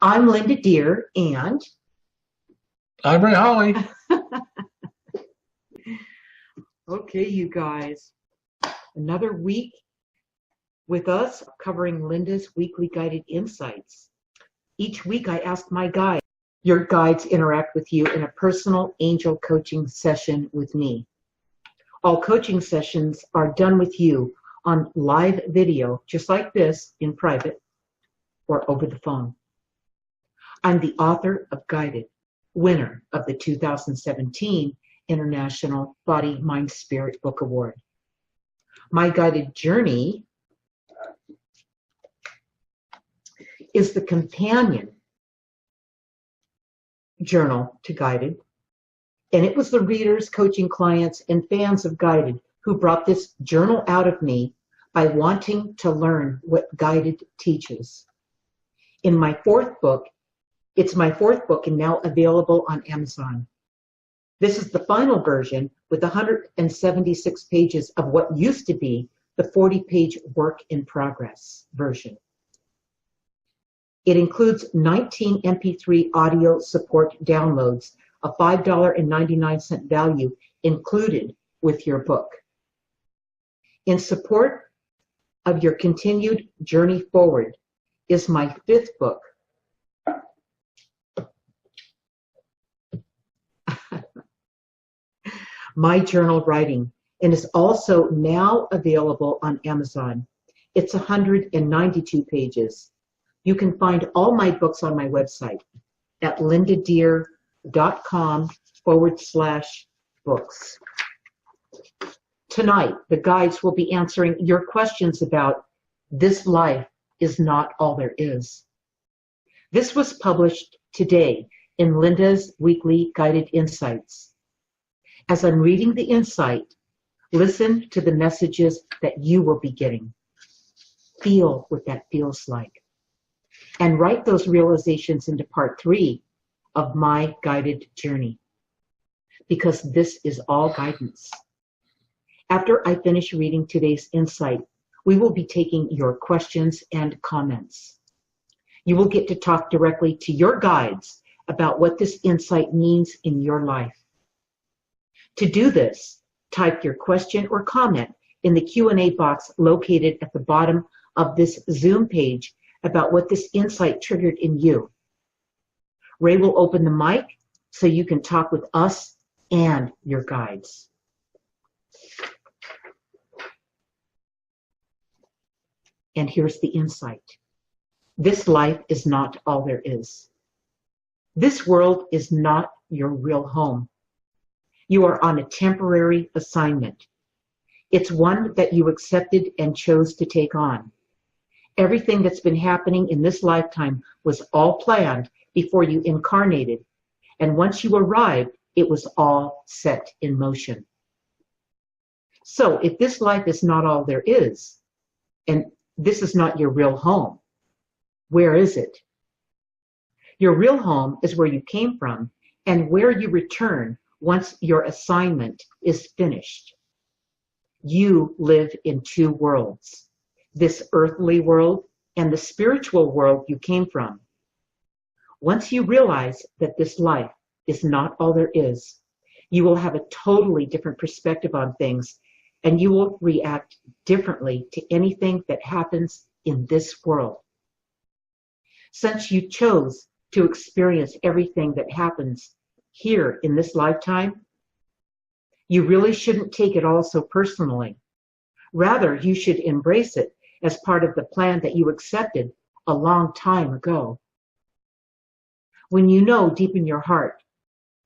I'm Linda Deir, and I'm Ray Holley. okay, you guys, another week with us covering Linda's weekly guided insights. Each week I ask my guide. Your guides interact with you in a personal angel coaching session with me. All coaching sessions are done with you on live video, just like this, in private or over the phone. I'm the author of Guided, winner of the 2017 International Body, Mind, Spirit Book Award. My guided journey is the companion journal to Guided, and it was the readers, coaching clients, and fans of Guided who brought this journal out of me by wanting to learn what Guided teaches. In my fourth book, it's my fourth book and now available on Amazon. This is the final version with 176 pages of what used to be the 40-page work in progress version. It includes 19 MP3 audio support downloads, a $5.99 value included with your book. In support of your continued journey forward is my fifth book, My Journal Writing, and is also now available on Amazon. It's 192 pages. You can find all my books on my website at lindadeir.com/books. Tonight, the guides will be answering your questions about this life is not all there is. This was published today in Linda's weekly guided insights. As I'm reading the insight, listen to the messages that you will be getting. Feel what that feels like. And write those realizations into part 3 of my guided journey. Because this is all guidance. After I finish reading today's insight, we will be taking your questions and comments. You will get to talk directly to your guides about what this insight means in your life. To do this, type your question or comment in the Q&A box located at the bottom of this Zoom page about what this insight triggered in you. Ray will open the mic so you can talk with us and your guides. And here's the insight. This life is not all there is. This world is not your real home. You are on a temporary assignment. It's one that you accepted and chose to take on. Everything that's been happening in this lifetime was all planned before you incarnated, and once you arrived, it was all set in motion. So if this life is not all there is, and this is not your real home, where is it? Your real home is where you came from and where you return once your assignment is finished. You live in two worlds, this earthly world and the spiritual world you came from. Once you realize that this life is not all there is, you will have a totally different perspective on things, and you will react differently to anything that happens in this world. Since you chose to experience everything that happens here in this lifetime, you really shouldn't take it all so personally. Rather, you should embrace it as part of the plan that you accepted a long time ago. When you know deep in your heart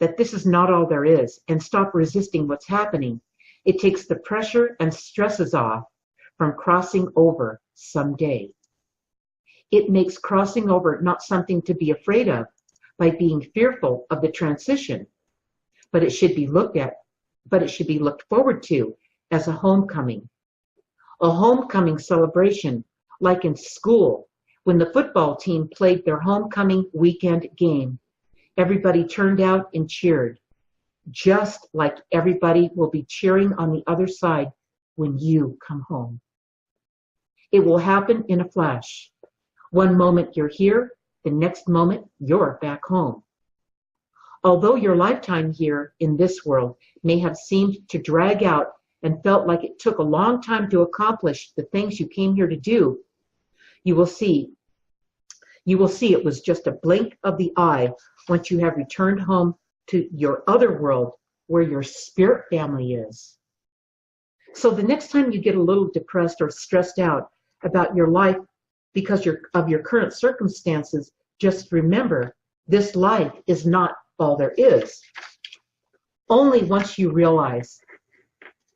that this is not all there is and stop resisting what's happening, it takes the pressure and stresses off from crossing over someday. It makes crossing over not something to be afraid of by being fearful of the transition, but it should be looked forward to as a homecoming celebration, like in school when the football team played their homecoming weekend game. Everybody turned out and cheered, just like everybody will be cheering on the other side when you come home. It will happen in a flash. One moment you're here, the next moment you're back home. Although your lifetime here in this world may have seemed to drag out and felt like it took a long time to accomplish the things you came here to do, you will see it was just a blink of the eye once you have returned home to your other world where your spirit family is. So the next time you get a little depressed or stressed out about your life because of your current circumstances, just remember, this life is not all there is. Only once you realize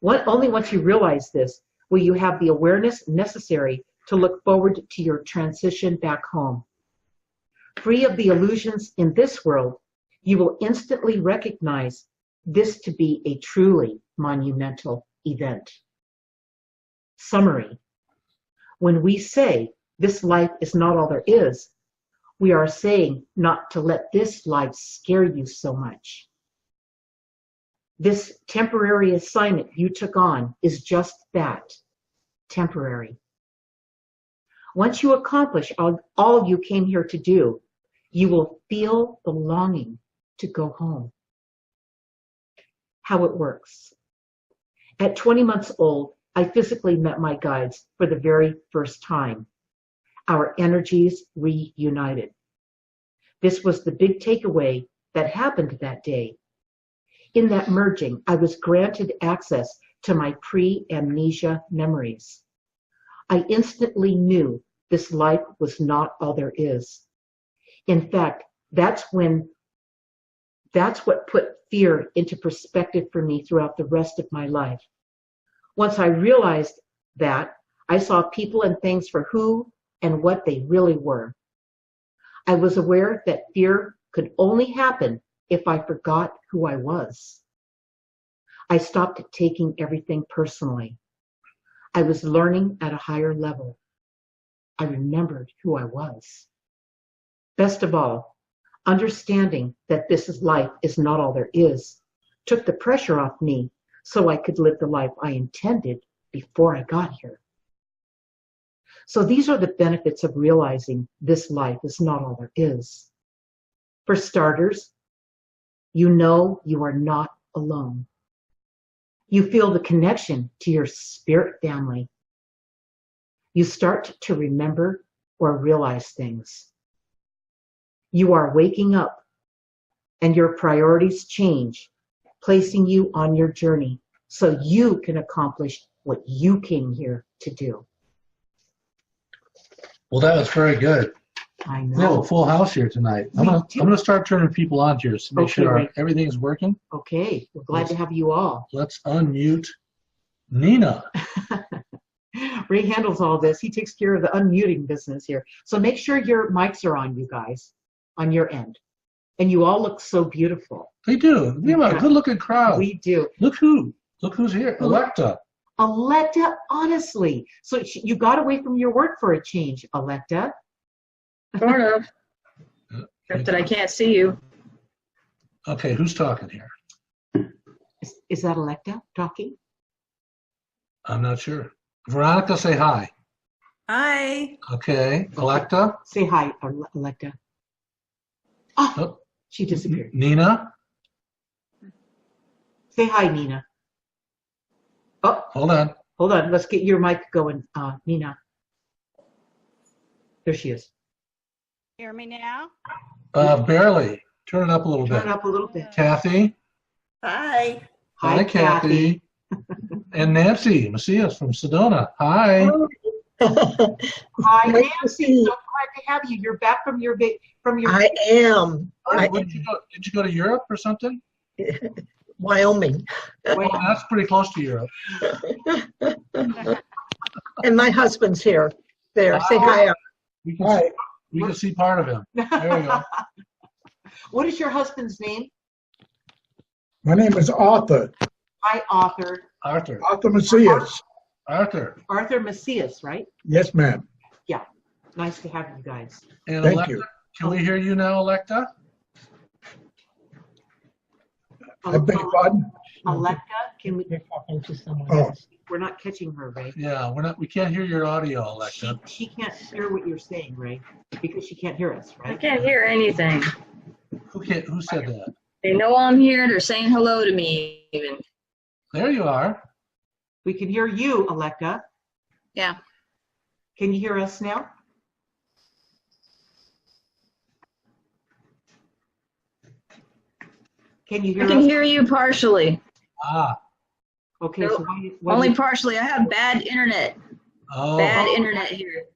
this will you have the awareness necessary to look forward to your transition back home. Free of the illusions in this world, you will instantly recognize this to be a truly monumental event. Summary. When we say this life is not all there is, we are saying not to let this life scare you so much. This temporary assignment you took on is just that, temporary. Once you accomplish all you came here to do, you will feel the longing to go home. How it works. At 20 months old, I physically met my guides for the very first time. Our energies reunited. This was the big takeaway that happened that day. In that merging, I was granted access to my pre-amnesia memories. I instantly knew this life was not all there is. In fact, that's what put fear into perspective for me throughout the rest of my life. Once I realized that, I saw people and things for who and what they really were. I was aware that fear could only happen if I forgot who I was. I stopped taking everything personally. I was learning at a higher level. I remembered who I was. Best of all, understanding that life is not all there is took the pressure off me so I could live the life I intended before I got here. So these are the benefits of realizing this life is not all there is. For starters, you know you are not alone. You feel the connection to your spirit family. You start to remember or realize things. You are waking up and your priorities change, placing you on your journey so you can accomplish what you came here to do. Well, that was very good. I We have a know. full house here tonight. I'm gonna start turning people on here to make Okay, sure Ray. everything's working. Okay, we're glad to have you all. Let's unmute Nina. Ray handles all this. He takes care of the unmuting business here. So make sure your mics are on, you guys, on your end. And you all look so beautiful. They do. We have a good-looking crowd. We do. Look who's here. Electa. Electa, honestly. So you got away from your work for a change, Electa. Sort of. Except that I can't see you. Okay, who's talking here? Is that Electa talking? I'm not sure. Veronica, say hi. Hi. Okay. Electa. Say hi, Electa. Oh, Oh, she disappeared. Nina. Say hi, Nina. Oh, Hold on. hold on. Let's get your mic going, Nina. There she is. Hear me now? Barely. Turn it up a little Turn bit. it up a little bit. Kathy. Hi. Hi, Kathy. And Nancy Macias from Sedona. Hi. Hi, Nancy. So glad to have you. You're back from your I am. Did you go to Europe or something? Wyoming. Well, that's pretty close to Europe. And my husband's here. There. Say hi. We can see part of him. There we go. What is your husband's name? My name is Arthur. Hi, Arthur. Arthur. Arthur Macias. Arthur. Arthur Macias, right? Yes, ma'am. Yeah. Nice to have you guys. And Thank Electa, you. can we hear you now, Electa? I beg your pardon? Alexa, can we? They're talking to someone Oh. else. We're not catching her, Ray. Yeah, we can't hear your audio, Alexa. She can't hear what you're saying, Ray, because she can't hear us, I right? can't hear anything. Who said that? They know I'm here. They're saying hello to me even. There you are. We can hear you, Alexa. Yeah. Can you hear us now? Can you hear I can us? hear you partially. Ah. Okay, so why Only partially. I have bad internet. Oh. Bad internet here.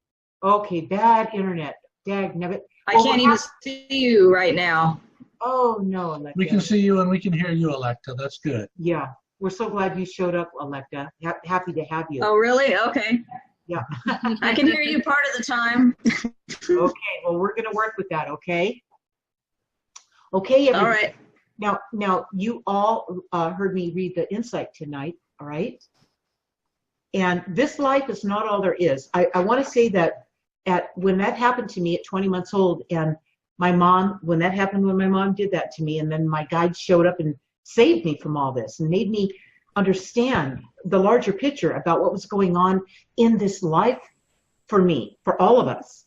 okay, bad internet. Dag nabbit. I can't even see you right now. Oh no, Alexa. We can see you and we can hear you, Alexa. That's good. Yeah, we're so glad you showed up, Alexa. Happy to have you. Oh, really? Okay. Yeah. I can hear you part of the time. Okay, well, we're going to work with that, okay? Okay, All everybody. right. Now, you all heard me read the insight tonight, all right? And this life is not all there is. I want to say that when that happened to me at 20 months old, and when my mom did that to me, and then my guide showed up and saved me from all this and made me understand the larger picture about what was going on in this life for me, for all of us.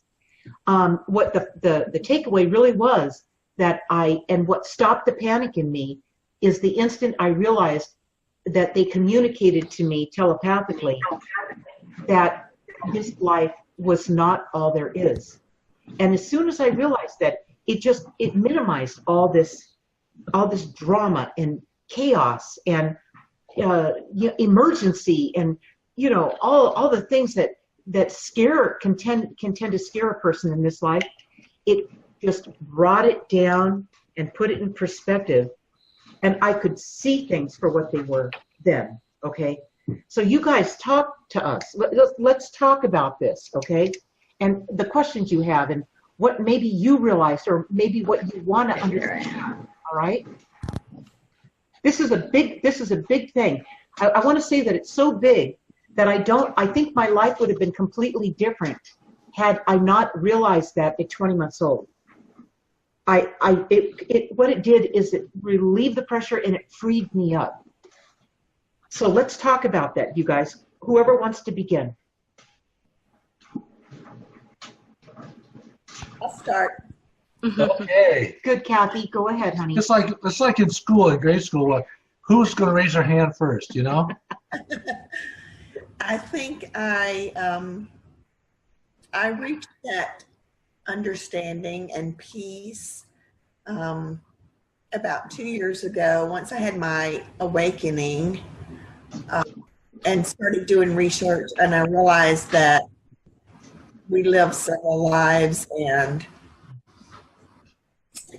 What the takeaway really was and what stopped the panic in me is the instant I realized that they communicated to me telepathically that this life was not all there is. And as soon as I realized that, it minimized all this drama and chaos and emergency and all the things that can tend to scare a person in this life. It just brought it down and put it in perspective, and I could see things for what they were then. Okay, so you guys talk to us. Let's talk about this, okay? And the questions you have and what maybe you realized or maybe what you want to understand. All right. This is a big thing. I want to say that it's so big that I think my life would have been completely different had I not realized that at 20 months old. What it did is it relieved the pressure and it freed me up. So let's talk about that, you guys. Whoever wants to begin. I'll start. Okay. Good, Kathy. Go ahead, honey. It's like in school, in grade school. Who's going to raise their hand first? I think I reached that understanding and peace about 2 years ago. Once I had my awakening and started doing research, and I realized that we live several lives, and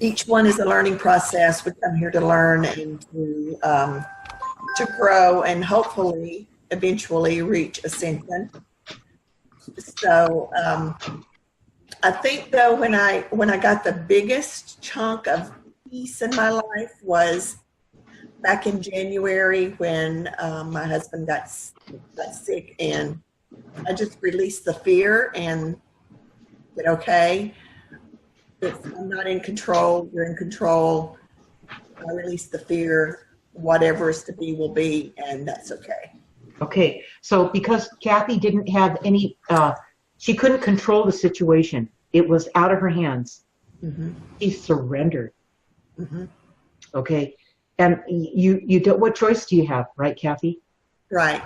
each one is a learning process. We come here to learn and to grow and hopefully eventually reach ascension. So I think though when I got the biggest chunk of peace in my life was back in January when my husband got sick, and I just released the fear and said, okay, I'm not in control, you're in control. I release the fear, whatever is to be will be, and that's okay. Okay, so because Kathy didn't have any, she couldn't control the situation. It was out of her hands. Mm-hmm. She surrendered. Mm-hmm. Okay, and you don't, what choice do you have, right, Kathy? Right.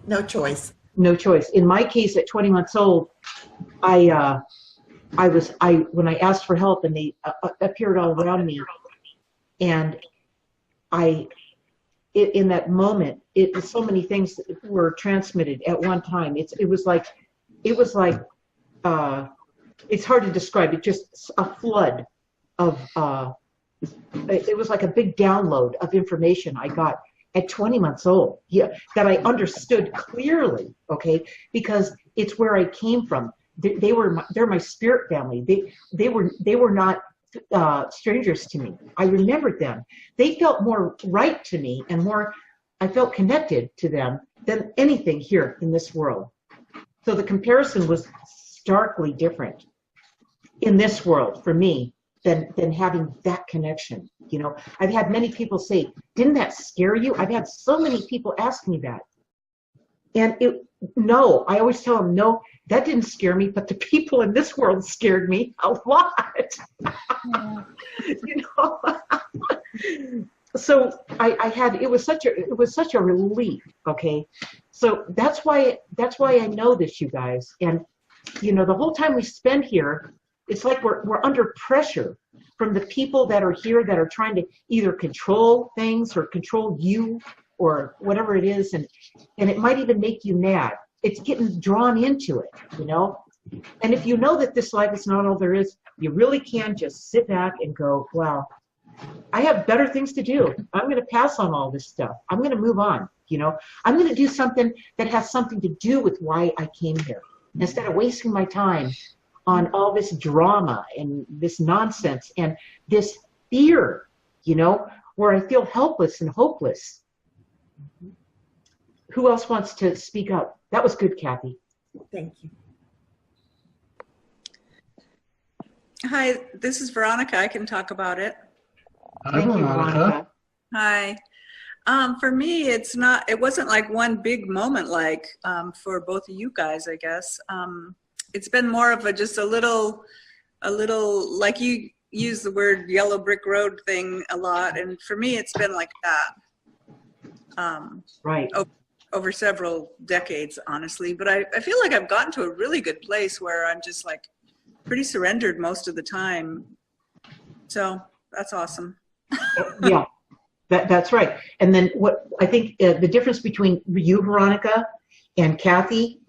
No choice. No choice. In my case, at 20 months old, when I asked for help and they appeared all around me, and in that moment, so many things were transmitted at one time. It was like it's hard to describe. It just a flood of it was like a big download of information I got at 20 months old. Yeah, that I understood clearly. Okay, because it's where I came from. They're my spirit family. They were not strangers to me. I remembered them. They felt more right to me and more, I felt connected to them than anything here in this world. So the comparison was starkly different in this world for me than having that connection. You know, I've had many people say, didn't that scare you? I've had so many people ask me that. And no, I always tell them, no, that didn't scare me, but the people in this world scared me a lot. You know? So it was such a relief. Okay. So that's why I know this, you guys. And, you know, the whole time we spend here, it's like we're under pressure from the people that are here that are trying to either control things or control you or whatever it is. And it might even make you mad. It's getting drawn into it, you know? And if you know that this life is not all there is, you really can just sit back and go, wow, I have better things to do. I'm going to pass on all this stuff. I'm going to move on, you know? I'm going to do something that has something to do with why I came here, instead of wasting my time on all this drama and this nonsense and this fear, you know, where I feel helpless and hopeless. Who else wants to speak up? That was good, Kathy. Thank you. Hi, this is Veronica. I can talk about it. Hi, Thank you, Veronica. Hi. For me, it wasn't like one big moment like for both of you guys, I guess. It's been more of just a little, like you use the word yellow brick road thing a lot. And for me, it's been like that. Right. Over several decades, honestly. But I feel like I've gotten to a really good place where I'm just like pretty surrendered most of the time. So that's awesome. Yeah, that's right. And then what I think the difference between you, Veronica, and Kathy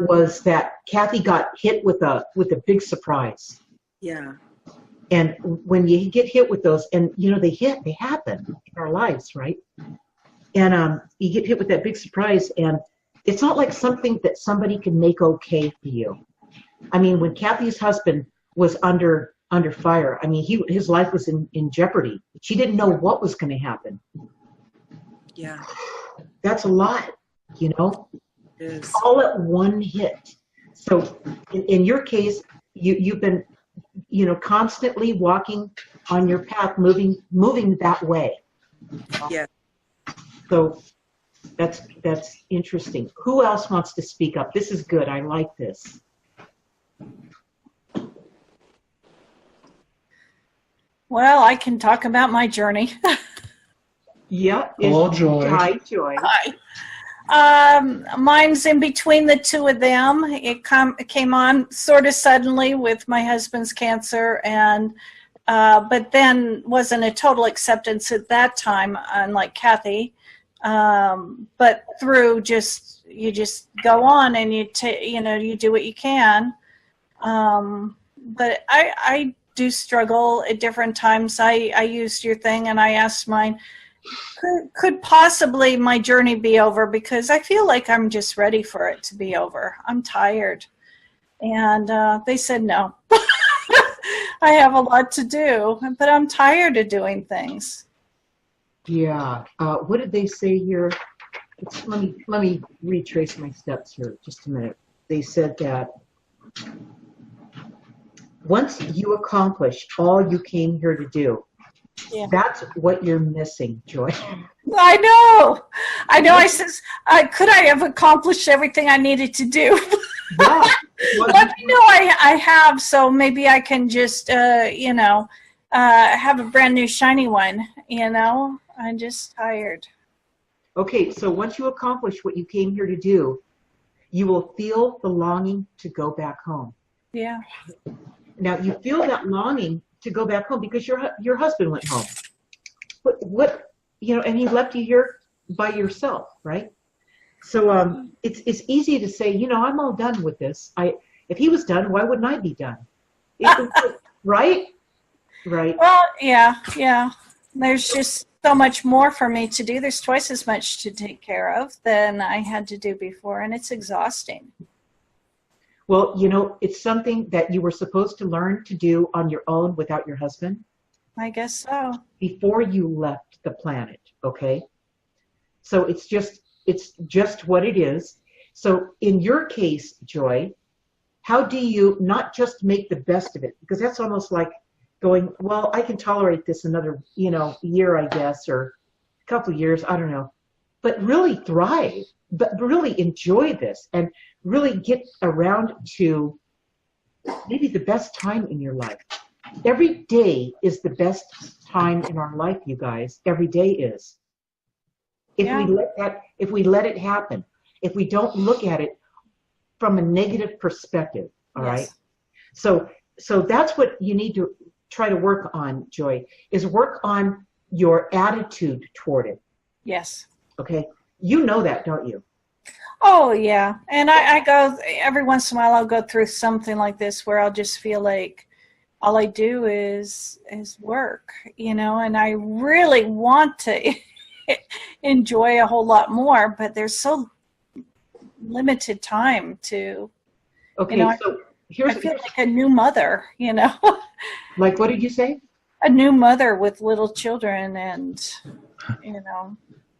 was that Kathy got hit with a big surprise. Yeah. And when you get hit with those, and you know they happen in our lives, right? And you get hit with that big surprise, and it's not like something that somebody can make okay for you. I mean, when Kathy's husband was under fire, I mean, his life was in jeopardy. She didn't know what was going to happen. Yeah. That's a lot, you know? It is. All at one hit. So in your case, you've been, you know, constantly walking on your path, moving that way. Yeah. So that's interesting. Who else wants to speak up? This is good. I like this. Well, I can talk about my journey. Yeah. Hello, Joy. Hi, Joy. Hi. Mine's in between the two of them. It came on sort of suddenly with my husband's cancer, and but then wasn't a total acceptance at that time, unlike Kathy. But through you just go on and you do what you can. But I do struggle at different times. I used your thing and I asked mine, could possibly my journey be over? Because I feel like I'm just ready for it to be over. I'm tired. And they said no. I have a lot to do, but I'm tired of doing things. Yeah. What did they say here? Let me retrace my steps here. Just a minute. They said that once you accomplish all you came here to do, that's what you're missing, Joy. I know. I says, could I have accomplished everything I needed to do? Yeah. But I know I have, so maybe I can just, have a brand new shiny one, you know? I'm just tired. Okay, so once you accomplish what you came here to do, you will feel the longing to go back home. Yeah. Now, you feel that longing to go back home because your husband went home. What and he left you here by yourself, right? So it's easy to say, I'm all done with this. If he was done, why wouldn't I be done? Right? Right. Well, yeah. There's just so much more for me to do. There's twice as much to take care of than I had to do before, and it's exhausting. Well, it's something that you were supposed to learn to do on your own without your husband. I guess so. Before you left the planet, okay? So it's just what it is. So in your case, Joy, how do you not just make the best of it? Because that's almost like going, well, I can tolerate this another, year, I guess, or a couple of years, I don't know. But really thrive, but really enjoy this and really get around to maybe the best time in your life. Every day is the best time in our life, you guys. Every day is. If we let it happen, if we don't look at it from a negative perspective, all right? So that's what you need to try to work on, Joy, is work on your attitude toward it. Yes. Okay? You know that, don't you? Oh, yeah. And I go, every once in a while, I'll go through something like this where I'll just feel like all I do is work, and I really want to enjoy a whole lot more, but there's so limited time to, Okay, so I feel like a new mother, Like, what did you say? A new mother with little children and,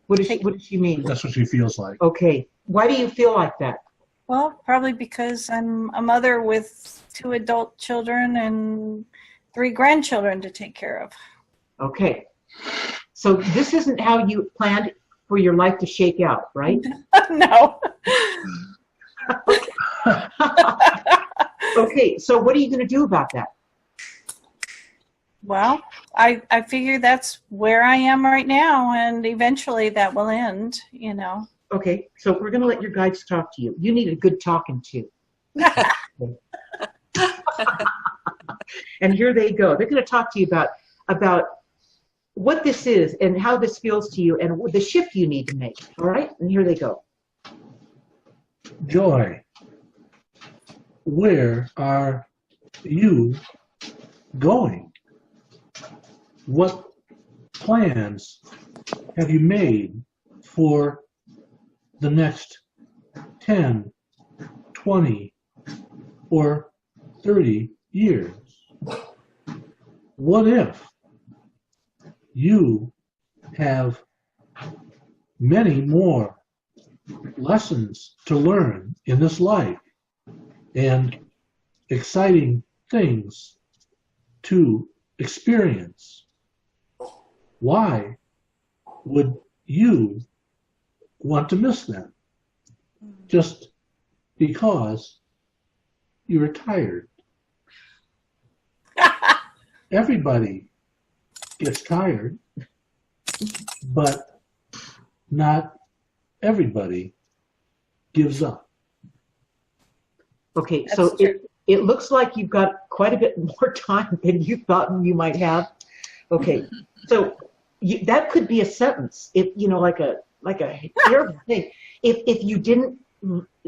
What does she mean? That's what she feels like. Okay. Why do you feel like that? Well, probably because I'm a mother with 2 adult children and 3 grandchildren to take care of. Okay. So this isn't how you planned for your life to shake out, right? No. Okay, so what are you going to do about that? Well, I figure that's where I am right now, and eventually that will end, Okay, so we're going to let your guides talk to you. You need a good talking to. And here they go. They're going to talk to you about what this is and how this feels to you and the shift you need to make. All right? And here they go. Joy, where are you going? What plans have you made for the next 10, 20, or 30 years? What if you have many more lessons to learn in this life and exciting things to experience? Why would you want to miss them just because you're tired? Everybody gets tired, but not everybody gives up. Okay, so it looks like you've got quite a bit more time than you thought you might have. Okay, so that could be a sentence, if like a terrible thing. If you didn't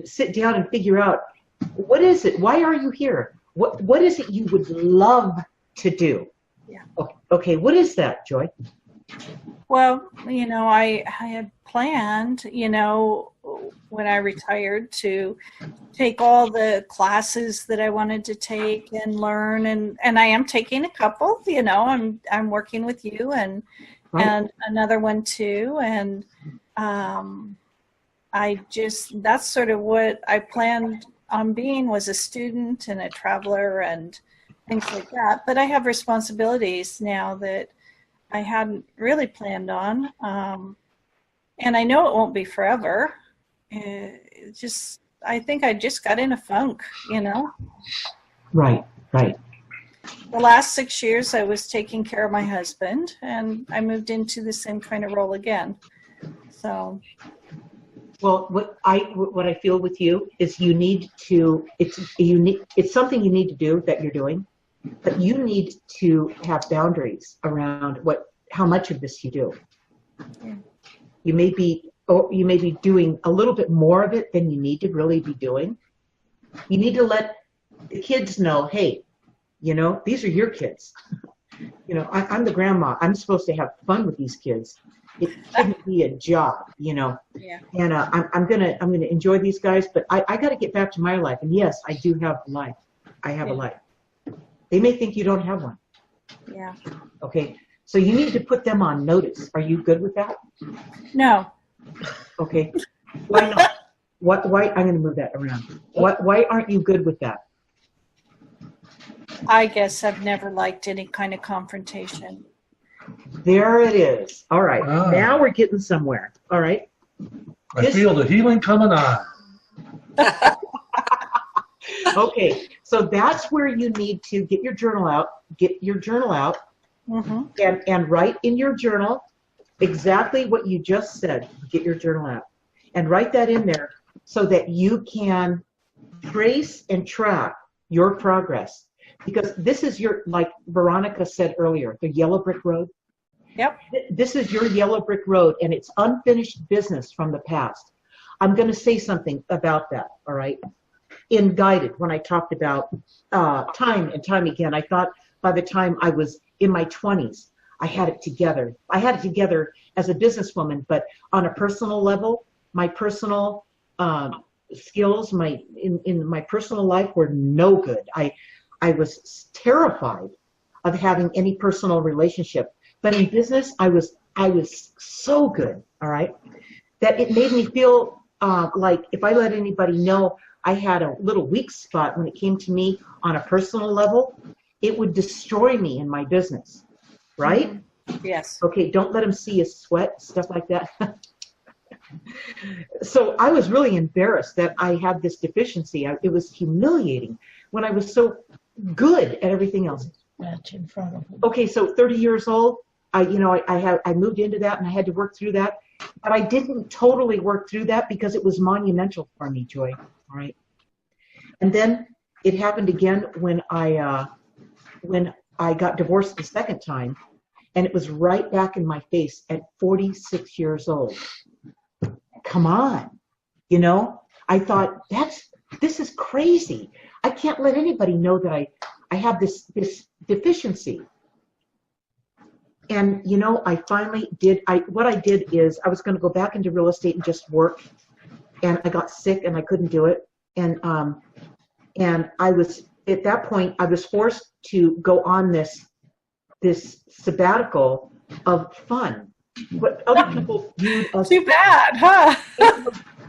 sit down and figure out what is it, why are you here? What is it you would love to do? Yeah. Okay, what is that, Joy? Well, I had planned, when I retired to take all the classes that I wanted to take and learn, and I am taking a couple, I'm working with you and another one too, and that's sort of what I planned on being, was a student and a traveler and things like that. But I have responsibilities now that I hadn't really planned on. And I know it won't be forever. I think I just got in a funk, Right. The last 6 years I was taking care of my husband, and I moved into the same kind of role again. So. Well, what I feel with you is you need to, it's something you need to do that you're doing, but you need to have boundaries around how much of this you do. Yeah. You may be doing a little bit more of it than you need to really be doing. You need to let the kids know, hey, these are your kids. I'm the grandma. I'm supposed to have fun with these kids. It shouldn't be a job, Yeah. And I'm gonna enjoy these guys, but I got to get back to my life. And yes, I do have a life. I have a life. They may think you don't have one. Yeah. Okay. So you need to put them on notice. Are you good with that? No. Okay. Why not? Why? I'm going to move that around. Why aren't you good with that? I guess I've never liked any kind of confrontation. There it is. All right. Ah. Now we're getting somewhere. All right. I feel the healing coming on. Okay. So that's where you need to get your journal out. Get your journal out and write in your journal exactly what you just said. Get your journal out and write that in there so that you can trace and track your progress. Because this is your, like Veronica said earlier, the yellow brick road. Yep. This is your yellow brick road, and it's unfinished business from the past. I'm going to say something about that, all right? In Guided, when I talked about time and time again, I thought by the time I was in my 20s, I had it together. I had it together as a businesswoman, but on a personal level, my personal skills, in my personal life were no good. I was terrified of having any personal relationship. But in business, I was so good, all right, that it made me feel like if I let anybody know I had a little weak spot when it came to me on a personal level, it would destroy me in my business, right? Yes. Okay, don't let them see you sweat, stuff like that. So I was really embarrassed that I had this deficiency. It was humiliating when I was so good at everything else. That's in front of him. Okay, so 30 years old, I moved into that and I had to work through that, but I didn't totally work through that because it was monumental for me, Joy. All right, and then it happened again when I got divorced the second time, and it was right back in my face at 46 years old. Come on, I thought this is crazy. I can't let anybody know that I have this deficiency. And, I finally did, what I did is I was going to go back into real estate and just work. And I got sick and I couldn't do it. And I was, at that point, I was forced to go on this sabbatical of fun. What other people viewed as Too bad, huh?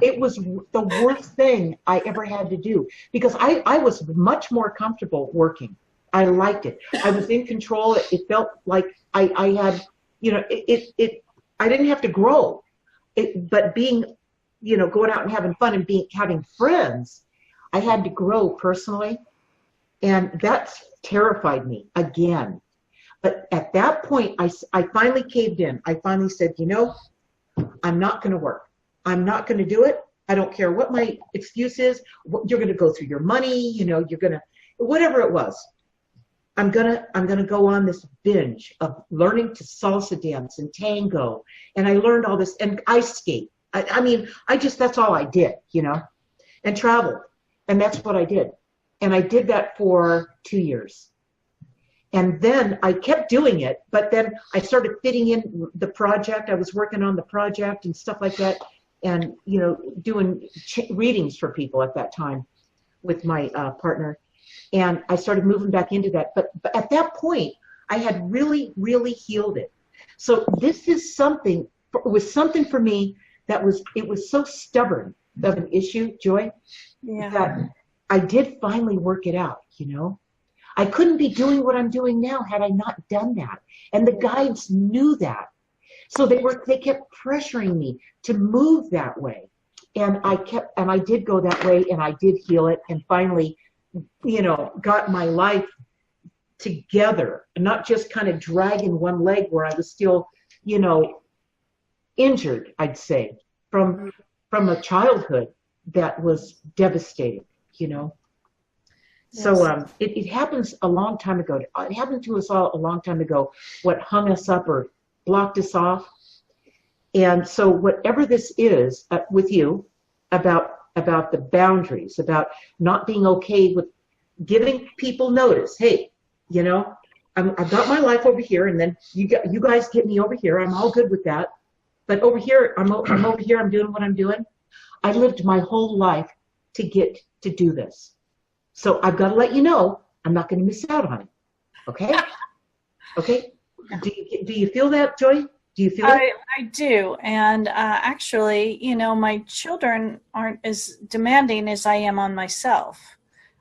It was the worst thing I ever had to do because I was much more comfortable working. I liked it. I was in control. It felt like I had, I didn't have to grow. But being, going out and having fun and having friends, I had to grow personally. And that terrified me again. But at that point, I finally caved in. I finally said, I'm not going to work. I'm not going to do it. I don't care what my excuse is. You're going to go through your money. You're going to, whatever it was. I'm gonna go on this binge of learning to salsa dance and tango, and I learned all this and ice skate. That's all I did, and travel, and that's what I did, and I did that for 2 years, and then I kept doing it, but then I started fitting in the project. I was working on the project and stuff like that, and doing readings for people at that time with my partner. And I started moving back into that. But at that point, I had really, really healed it. So this is something, it was something for me it was so stubborn of an issue, Joy, that I did finally work it out, I couldn't be doing what I'm doing now had I not done that. And the guides knew that. So they kept pressuring me to move that way. And I did go that way and I did heal it and finally got my life together and not just kind of dragging one leg where I was still, injured, I'd say, from a childhood that was devastating, Yes. So it happens a long time ago. It happened to us all a long time ago, what hung us up or blocked us off. And so whatever this is with you about the boundaries, about not being okay with giving people notice. Hey, I've got my life over here, and then you guys get me over here. I'm all good with that. But over here, I'm over here. I'm doing what I'm doing. I lived my whole life to get to do this. So I've got to let you know I'm not going to miss out on it. Okay? Okay? Do you feel that, Joy? Do you feel it? I do. And actually, my children aren't as demanding as I am on myself.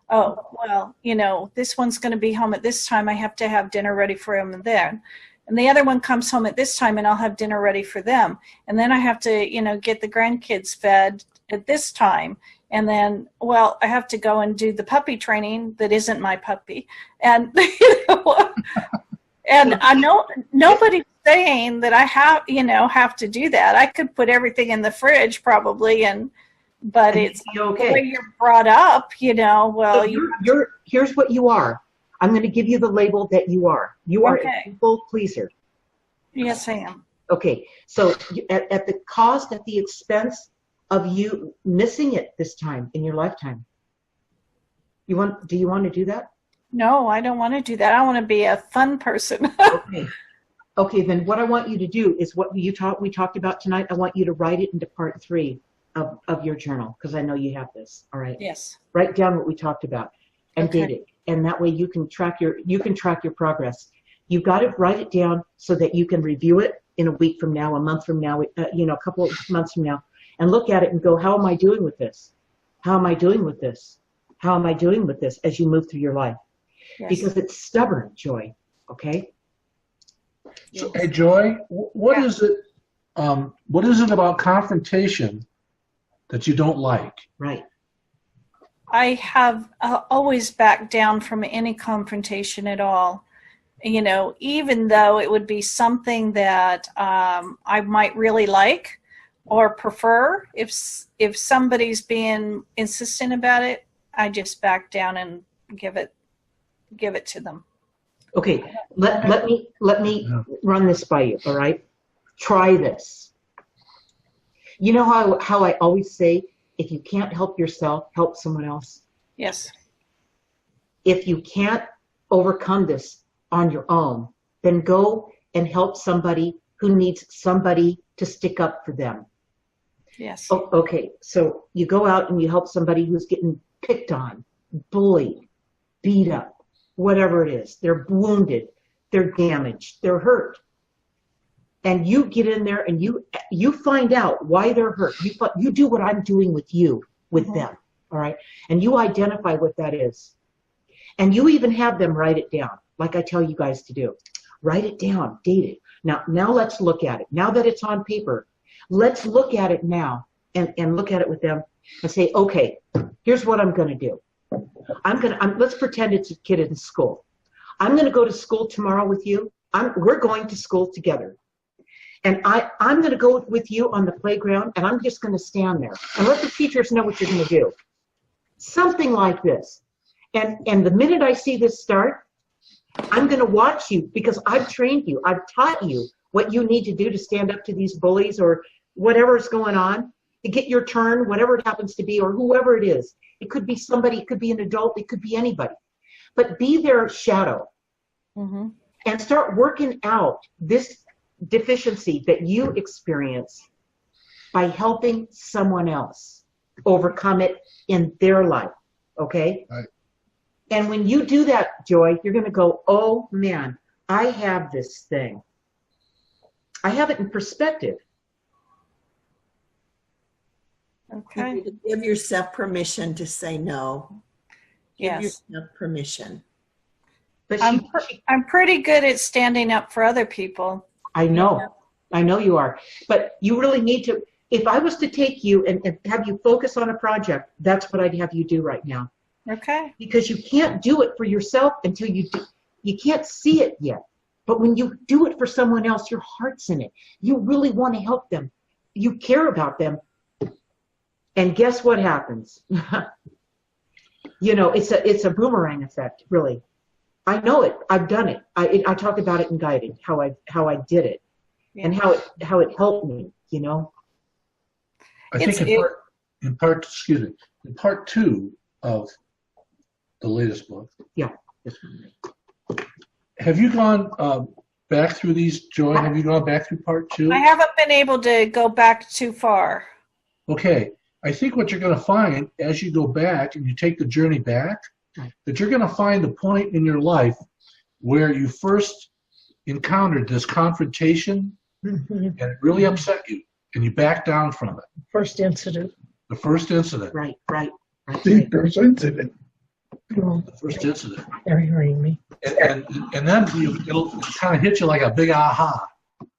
oh, well, you know, this one's going to be home at this time. I have to have dinner ready for him then. And the other one comes home at this time and I'll have dinner ready for them. And then I have to, you know, get the grandkids fed at this time. And then, well, I have to go and do the puppy training that isn't my puppy. And, you know, and I know nobody's saying that I have, you know, have to do that. I could put everything in the fridge probably, but it's okay. the way you're brought up, you know, well, so here's what you are. I'm going to give you the label that you are. You are Okay. a people pleaser. Yes, I am. Okay, so at the cost, at the expense of you missing it this time in your lifetime. Do you want to do that? No, I don't want to do that. I want to be a fun person. Okay. Okay, then what I want you to do is what we talked about tonight. I want you to write it into part 3 of your journal, because I know you have this. All right. Yes. Write down what we talked about and Okay. date it, and that way you can track your progress. You've got to write it down so that you can review it in a week from now, a month from now, you know, a couple of months from now, and look at it and go, how am I doing with this? How am I doing with this? How am I doing with this as you move through your life? Yes. Because it's stubborn, Joy. Okay. So, hey, Joy, what is it about confrontation that you don't like? Right. I have always backed down from any confrontation at all. You know, even though it would be something that I might really like or prefer, if somebody's being insistent about it, I just back down and give it to them. Okay. Let me run this by you. All right. Try this. You know how I always say, if you can't help yourself, help someone else. Yes. If you can't overcome this on your own, then go and help somebody who needs somebody to stick up for them. Yes. Oh, okay, so you go out and you help somebody who's getting picked on, bullied, beat up, whatever it is. They're wounded, they're damaged, they're hurt. And you get in there and you find out why they're hurt. You do what I'm doing with you, with them, all right? And you identify what that is. And you even have them write it down, like I tell you guys to do. Write it down, date it. Now let's look at it. Now that it's on paper, let's look at it now and look at it with them and say, okay, here's what I'm going to do. Let's pretend it's a kid in school. I'm going to go to school tomorrow with you. We're going to school together. And I'm going to go with you on the playground, and I'm just going to stand there and let the teachers know what you're going to do. Something like this. And the minute I see this start, I'm going to watch you because I've trained you. I've taught you what you need to do to stand up to these bullies or whatever is going on, to get your turn, whatever it happens to be, or whoever it is. It could be somebody, it could be an adult, it could be anybody. But be their shadow and start working out this deficiency that you experience by helping someone else overcome it in their life, okay? Right. And when you do that, Joy, you're going to go, oh, man, I have this thing. I have it in perspective. Okay. Give yourself permission to say no. Give Yes. yourself permission. But I'm pretty good at standing up for other people. I know you are. But you really need to, if I was to take you and have you focus on a project, that's what I'd have you do right now. Okay. Because you can't do it for yourself until you can't see it yet. But when you do it for someone else, your heart's in it. You really want to help them. You care about them. And guess what happens? You know, it's a boomerang effect, really. I know it. I've done it. I talk about it in Guided, how I did it, and how it helped me. You know. I think in part 2 of the latest book. Yeah. Have you gone back through these, Joy? Have you gone back through part 2? I haven't been able to go back too far. Okay. I think what you're going to find as you go back and you take the journey back, that you're going to find the point in your life where you first encountered this confrontation and it really upset you and you back down from it. First incident. The first incident. Right. The first incident. the first incident. They're hearing me. And then it'll kind of hit you like a big aha.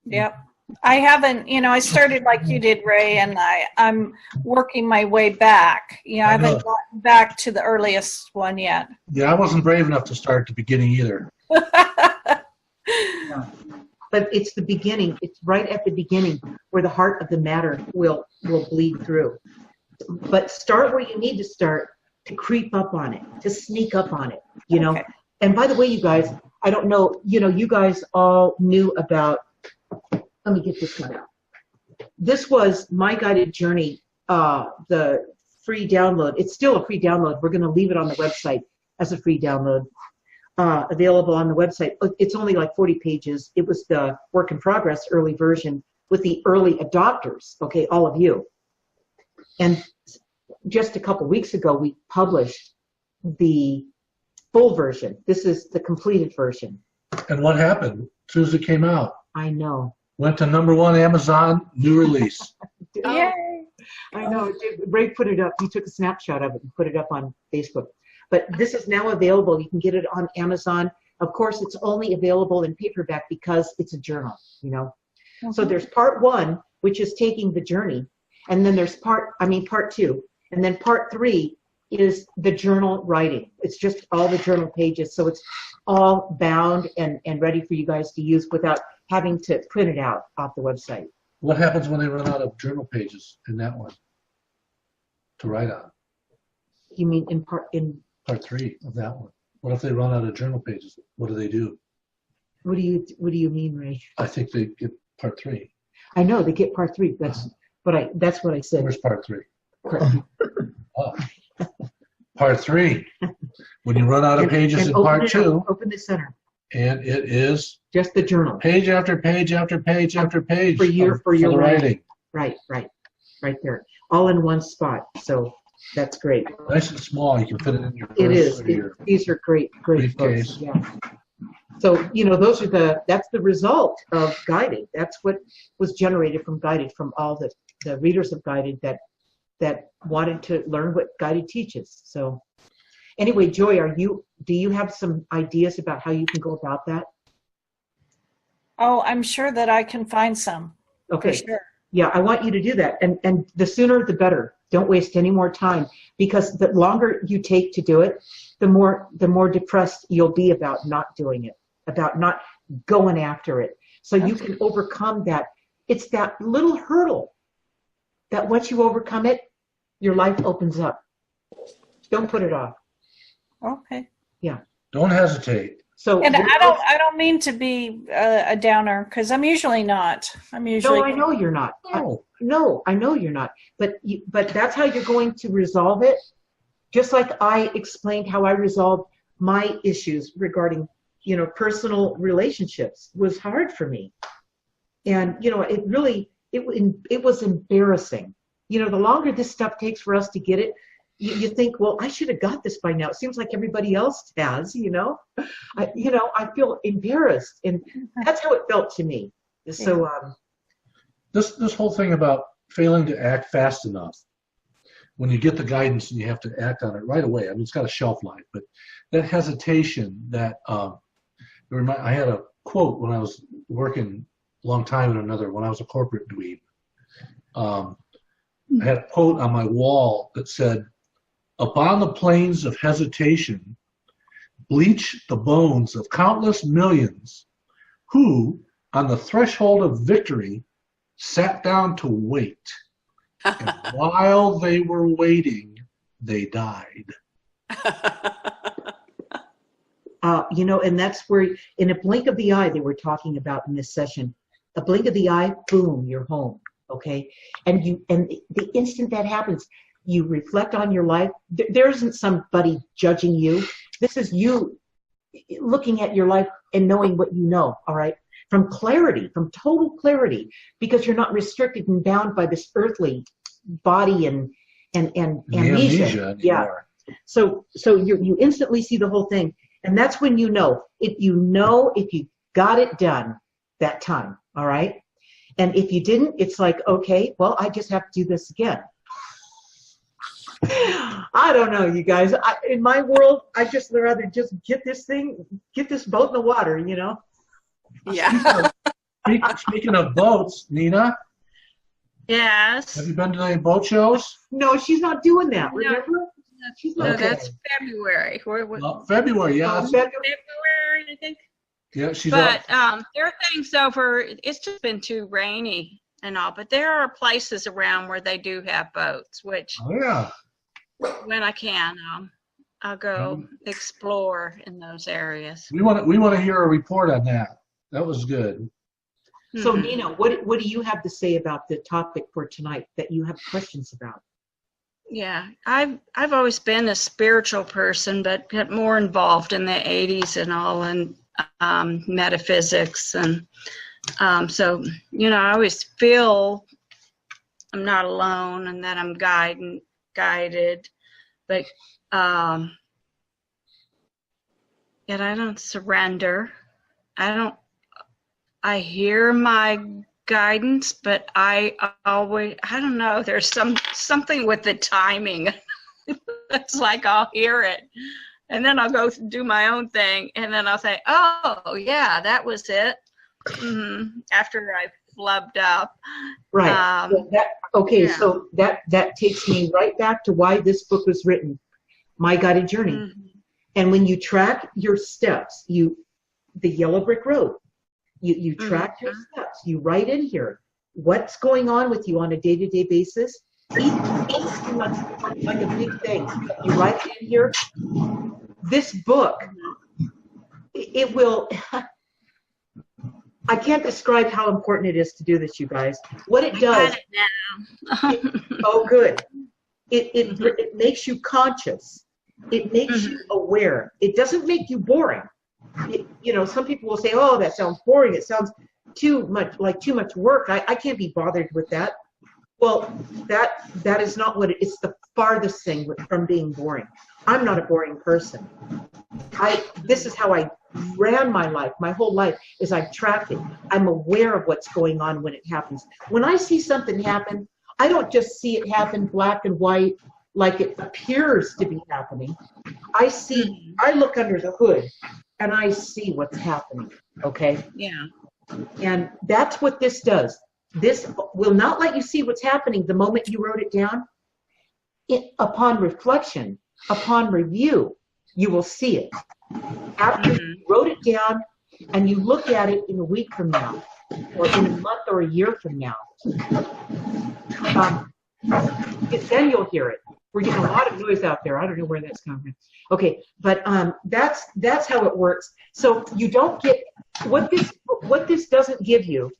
Yep. I haven't, I started like you did, Ray, and I'm working my way back. I haven't gotten back to the earliest one yet. Yeah, I wasn't brave enough to start at the beginning either. But it's the beginning. It's right at the beginning where the heart of the matter will bleed through. But start where you need to start to creep up on it, to sneak up on it, Okay. And by the way, you guys, I don't know, you guys all knew about, let me get this one out. This was My Guided Journey, the free download. It's still a free download. We're going to leave it on the website as a free download. Available on the website. It's only like 40 pages. It was the work in progress early version with the early adopters, okay, all of you. And just a couple weeks ago, we published the full version. This is the completed version. And what happened as soon as it came out? I know. Went to #1 Amazon, new release. Yay. I know. Ray put it up. He took a snapshot of it and put it up on Facebook. But this is now available. You can get it on Amazon. Of course, it's only available in paperback because it's a journal, Mm-hmm. So there's part 1, which is taking the journey. And then there's part 2. And then part 3 is the journal writing. It's just all the journal pages. So it's all bound and ready for you guys to use without having to print it out off the website. What happens when they run out of journal pages in that one to write on? You mean in Part 3 of that one. What if they run out of journal pages? What do they do? what do you mean, Ray? I think they get part 3. I know they get part 3. That's what I said. Where's part 3? Oh. Part 3. When you run out of pages in part 2. Open the center. And it is Just the journal. page after page after page after page For your the writing. Right there. All in one spot. So that's great. Nice and small. You can fit it in your purse. It is. Or your These are great books. briefcase. Yeah. So, that's the result of Guided. That's what was generated from Guided, from all the readers of Guided that wanted to learn what Guided teaches. So anyway, Joy, do you have some ideas about how you can go about that? Oh, I'm sure that I can find some. Okay. For sure. Yeah, I want you to do that. And the sooner the better. Don't waste any more time, because the longer you take to do it, the more depressed you'll be about not doing it, about not going after it. So you can overcome that. It's that little hurdle that once you overcome it, your life opens up. Don't put it off. Okay. Yeah. Don't hesitate. So And I don't mean to be a downer, because I'm usually not. No, I know you're not. No. I know you're not. But that's how you're going to resolve it. Just like I explained how I resolved my issues regarding, personal relationships was hard for me. And, it was embarrassing. The longer this stuff takes for us to get it, you think, well, I should have got this by now. It seems like everybody else has, I feel embarrassed, and that's how it felt to me. So, This whole thing about failing to act fast enough, when you get the guidance and you have to act on it right away. I mean, it's got a shelf life, but that hesitation, I had a quote when I was working a long time when I was a corporate dweeb. I had a quote on my wall that said, "Upon the plains of hesitation, bleach the bones of countless millions who, on the threshold of victory, sat down to wait. And while they were waiting, they died." And that's where, in a blink of the eye, they were talking about in this session. A blink of the eye, boom, you're home. Okay, and the instant that happens, you reflect on your life. There isn't somebody judging you. This is you looking at your life and knowing what you know. All right, from total clarity, because you're not restricted and bound by this earthly body and amnesia. Yeah. So you instantly see the whole thing, and that's when you know if you got it done that time. All right. And if you didn't, it's like, okay, well, I just have to do this again. I don't know, you guys. In my world, I just rather just get this boat in the water, you know? Yeah. Speaking of boats, Nina, Yes. have you been to any boat shows? No, she's not doing that, No. remember? She's not No, doing that's February. Well, February, yeah. that. February, I think. Yeah, she's But there are things over. It's just been too rainy and all. But there are places around where they do have boats, which Oh, yeah. when I can, I'll go explore in those areas. We want to hear a report on that. That was good. So, Mhm. Nina, what do you have to say about the topic for tonight that you have questions about? Yeah, I've always been a spiritual person, but got more involved in the 80s and all, and metaphysics, and so I always feel I'm not alone and that I'm guided, but yet I don't surrender. I hear my guidance, but I don't know, there's something with the timing. It's like I'll hear it and then I'll go do my own thing and then I'll say, oh yeah, that was it. After I've flubbed up. Right. Yeah. So that takes me right back to why this book was written, My Guided Journey. Mhm. And when you track your steps, the yellow brick road, you track your steps, you write in here what's going on with you on a day-to-day basis. Each month, like a big thing. You write it in here. This book, it will, I can't describe how important it is to do this, you guys. What it does, oh good, it makes you conscious. It makes you aware. It doesn't make you boring. Some people will say, oh, that sounds boring. It sounds too much work. I can't be bothered with that. Well, that is not what it's the farthest thing from being boring. I'm not a boring person. This is how I ran my life. My whole life is I've tracked it. I'm aware of what's going on when it happens. When I see something happen, I don't just see it happen black and white like it appears to be happening. I look under the hood and I see what's happening, okay? Yeah. And that's what this does. This will not let you see what's happening the moment you wrote it down. Upon reflection, upon review, you will see it. After you wrote it down and you look at it in a week from now, or in a month or a year from now, then you'll hear it. We're getting a lot of noise out there. I don't know where that's coming from. Okay, but that's how it works. So you don't get what this doesn't give you.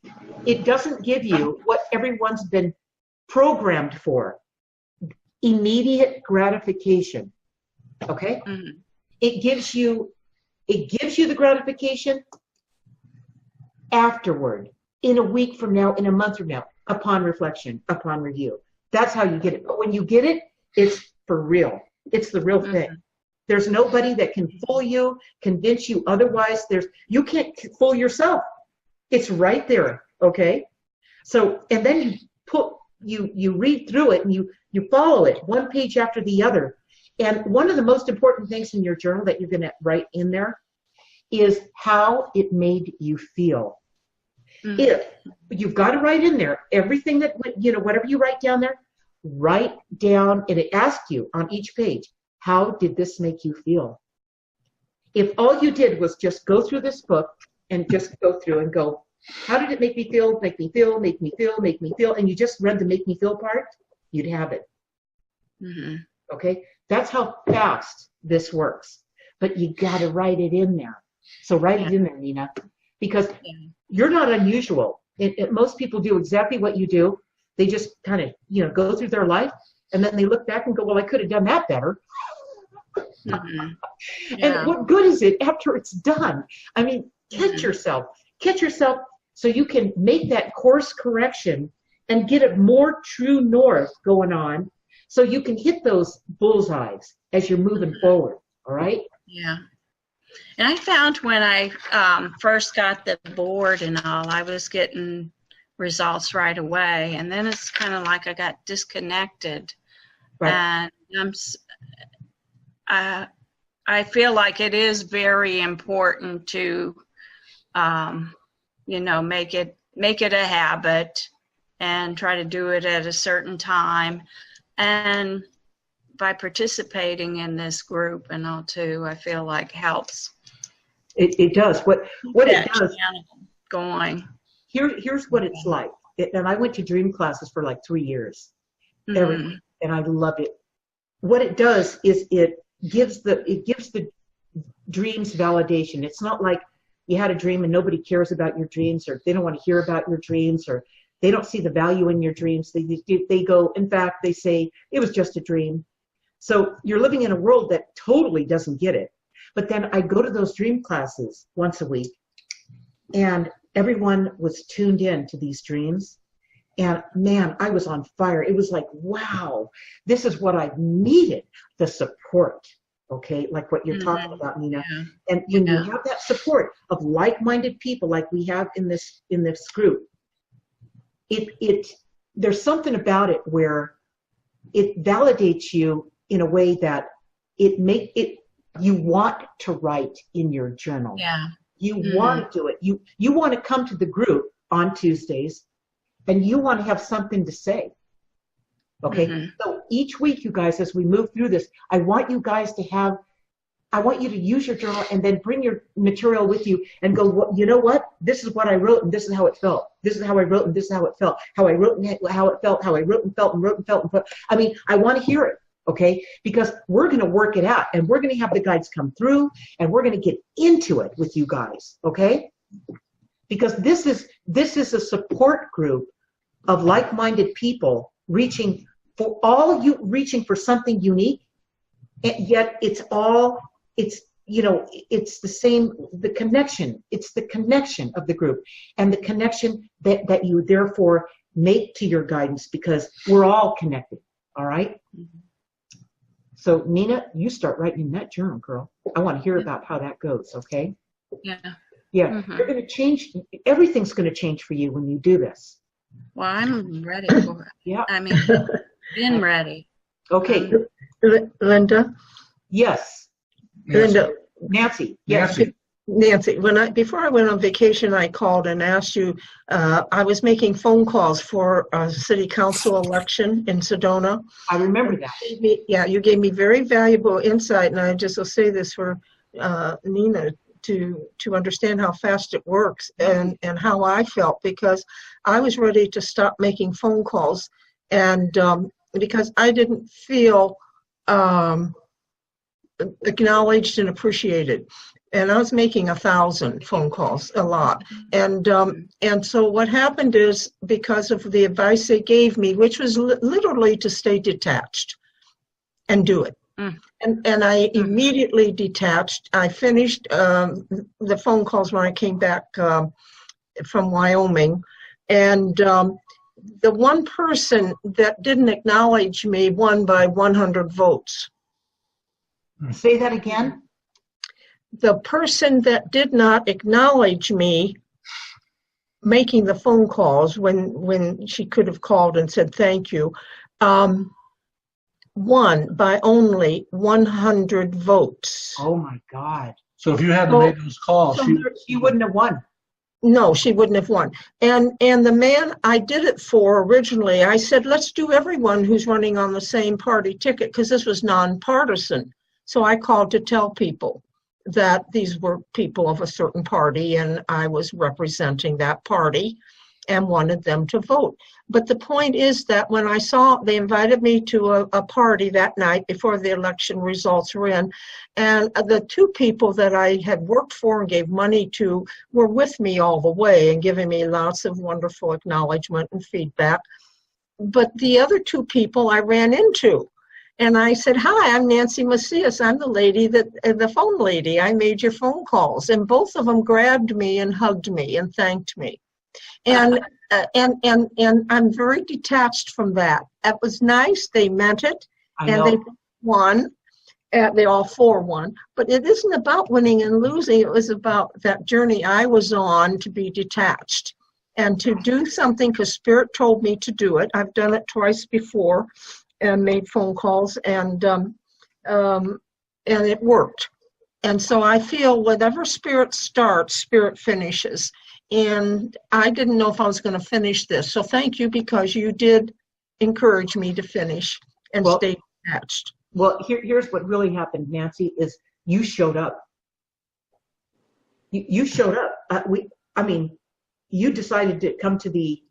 It doesn't give you what everyone's been programmed for: immediate gratification. Okay, it gives you the gratification afterward, in a week from now, in a month from now, upon reflection, upon review. That's how you get it. But when you get it, it's for real. It's the real thing. There's nobody that can fool you, convince you otherwise. You can't fool yourself. It's right there, okay? So, and then you read through it and you follow it one page after the other. And one of the most important things in your journal that you're going to write in there is how it made you feel. If you've got to write in there everything that, whatever you write down there, write down, and it asks you on each page, how did this make you feel? If all you did was just go through this book and just go through and go, how did it make me feel, make me feel, make me feel, make me feel, and you just read the make me feel part, you'd have it. Okay? That's how fast this works. But you got to write it in there. So write it in there, Nina, because you're not unusual. Most people do exactly what you do. They just kind of, go through their life, and then they look back and go, well, I could have done that better. And what good is it after it's done? I mean, catch yourself so you can make that course correction and get a more true north going on, so you can hit those bullseyes as you're moving forward. All right? Yeah. And I found when I first got the board and all, I was getting results right away. And then it's kind of like I got disconnected Right. And I feel like it is very important to, make it a habit and try to do it at a certain time. And by participating in this group and all too, I feel like helps. It does. What it does. Going. Here's what it's like. And I went to dream classes for like 3 years, every week, and I loved it. What it does is it gives the dreams validation. It's not like you had a dream and nobody cares about your dreams, or they don't want to hear about your dreams, or they don't see the value in your dreams. They go, in fact, they say it was just a dream. So you're living in a world that totally doesn't get it. But then I go to those dream classes once a week, and everyone was tuned in to these dreams. And man, I was on fire. It was like, wow, this is what I needed, the support, okay? Like what you're talking about, Nina. Yeah. And when you have that support of like-minded people like we have in this group, there's something about it where it validates you in a way that you want to write in your journal. Yeah. You want to do it. You want to come to the group on Tuesdays, and you want to have something to say. Okay? So each week, you guys, as we move through this, I want you to use your journal and then bring your material with you and go, well, you know what? This is what I wrote, and this is how it felt. This is how I wrote, and this is how it felt. How I wrote and how it felt, how I wrote and felt and wrote and felt. And felt. I mean, I want to hear it. Okay, because we're going to work it out, and we're going to have the guides come through, and we're going to get into it with you guys. Okay, because this is a support group of like-minded people reaching for something unique, and yet it's the same. The connection. It's the connection of the group, and the connection that you therefore make to your guidance, because we're all connected. All right. So, Nina, you start writing in that journal, girl. I want to hear about how that goes, okay? Yeah. Yeah. You're going to change. Everything's going to change for you when you do this. Well, I'm ready for it. Yeah. I mean, been ready. Okay. Linda? Yes. Linda. Nancy. Yes. Nancy, before I went on vacation, I called and asked you. I was making phone calls for a city council election in Sedona. I remember that. You gave me very valuable insight, and I just will say this for Nina to understand how fast it works and how I felt, because I was ready to stop making phone calls, and because I didn't feel acknowledged and appreciated. And I was making 1,000 phone calls, a lot. And so what happened is, because of the advice they gave me, which was literally to stay detached and do it. And I immediately detached. I finished the phone calls when I came back from Wyoming. And the one person that didn't acknowledge me won by 100 votes. Say that again. The person that did not acknowledge me making the phone calls when she could have called and said thank you, won by only 100 votes. Oh my God. So if you hadn't made those calls, she wouldn't have won. No, she wouldn't have won. And the man I did it for originally, I said, let's do everyone who's running on the same party ticket, because this was nonpartisan. So I called to tell people that these were people of a certain party, and I was representing that party and wanted them to vote. But the point is that when I saw, they invited me to a party that night before the election results were in, and the two people that I had worked for and gave money to were with me all the way and giving me lots of wonderful acknowledgement and feedback. But the other two people I ran into. And I said, hi, I'm Nancy Macias. I'm the lady the phone lady. I made your phone calls. And both of them grabbed me and hugged me and thanked me. And I'm very detached from that. That was nice. They meant it. And they won. They all four won. But it isn't about winning and losing. It was about that journey I was on to be detached and to do something because Spirit told me to do it. I've done it twice before. made phone calls, and it worked. And so I feel whatever spirit starts, spirit finishes. And I didn't know if I was going to finish this. So thank you, because you did encourage me to finish and stay attached. Well, here's what really happened, Nancy, is you showed up. You showed up. You decided to come to the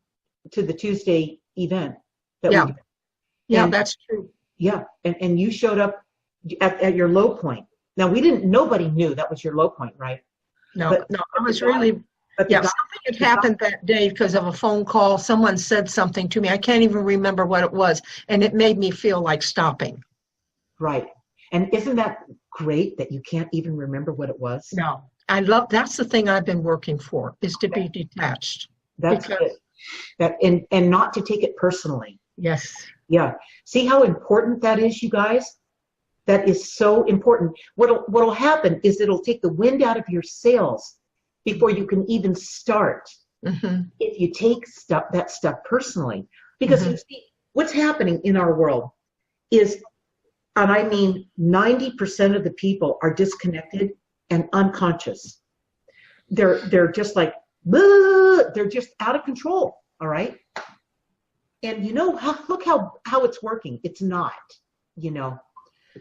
Tuesday event. Yeah, that's true. Yeah, and you showed up at your low point. Now, nobody knew that was your low point, right? No, it was really, something had happened that day because of a phone call. Someone said something to me. I can't even remember what it was, and it made me feel like stopping. Right. And isn't that great that you can't even remember what it was? No. That's the thing I've been working for, is to be detached. That's good. And not to take it personally. Yes. Yeah. See how important that is, you guys? That is so important. What'll happen is it'll take the wind out of your sails before you can even start. Mm-hmm. If you take that stuff personally. Because you see, what's happening in our world is, and I mean 90% of the people are disconnected and unconscious. They're just like, they're just out of control, all right? And look how it's working. It's not,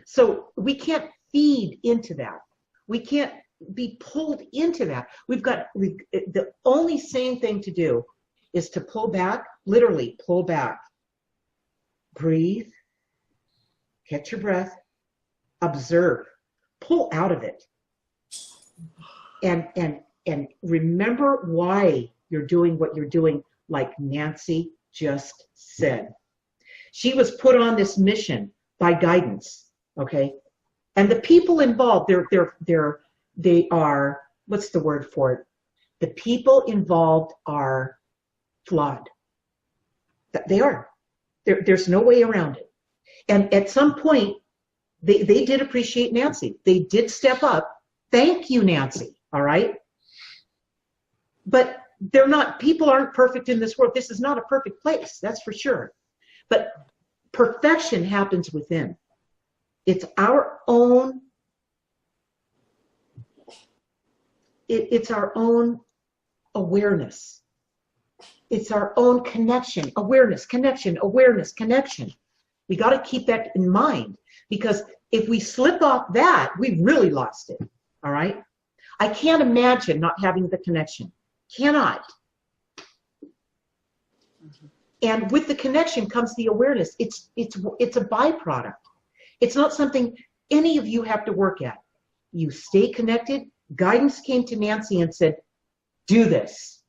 So we can't feed into that. We can't be pulled into that. The only sane thing to do is to pull back, literally pull back, breathe, catch your breath, observe, pull out of it. And remember why you're doing what you're doing, like Nancy just said. She was put on this mission by guidance, okay? And the people involved, they are, what's the word for it? The people involved are flawed. They are. There's no way around it. And at some point, they did appreciate Nancy. They did step up. Thank you, Nancy. All right? But people aren't perfect in this world. This is not a perfect place, that's for sure. But perfection happens within. It's our own, it's our own awareness. It's our own connection, awareness, connection, awareness, connection. We got to keep that in mind, because if we slip off that, we've really lost it. All right? I can't imagine not having the connection. Cannot. And with the connection comes the awareness. It's a byproduct. It's not something any of you have to work at. You stay connected. Guidance came to Nancy and said, do this.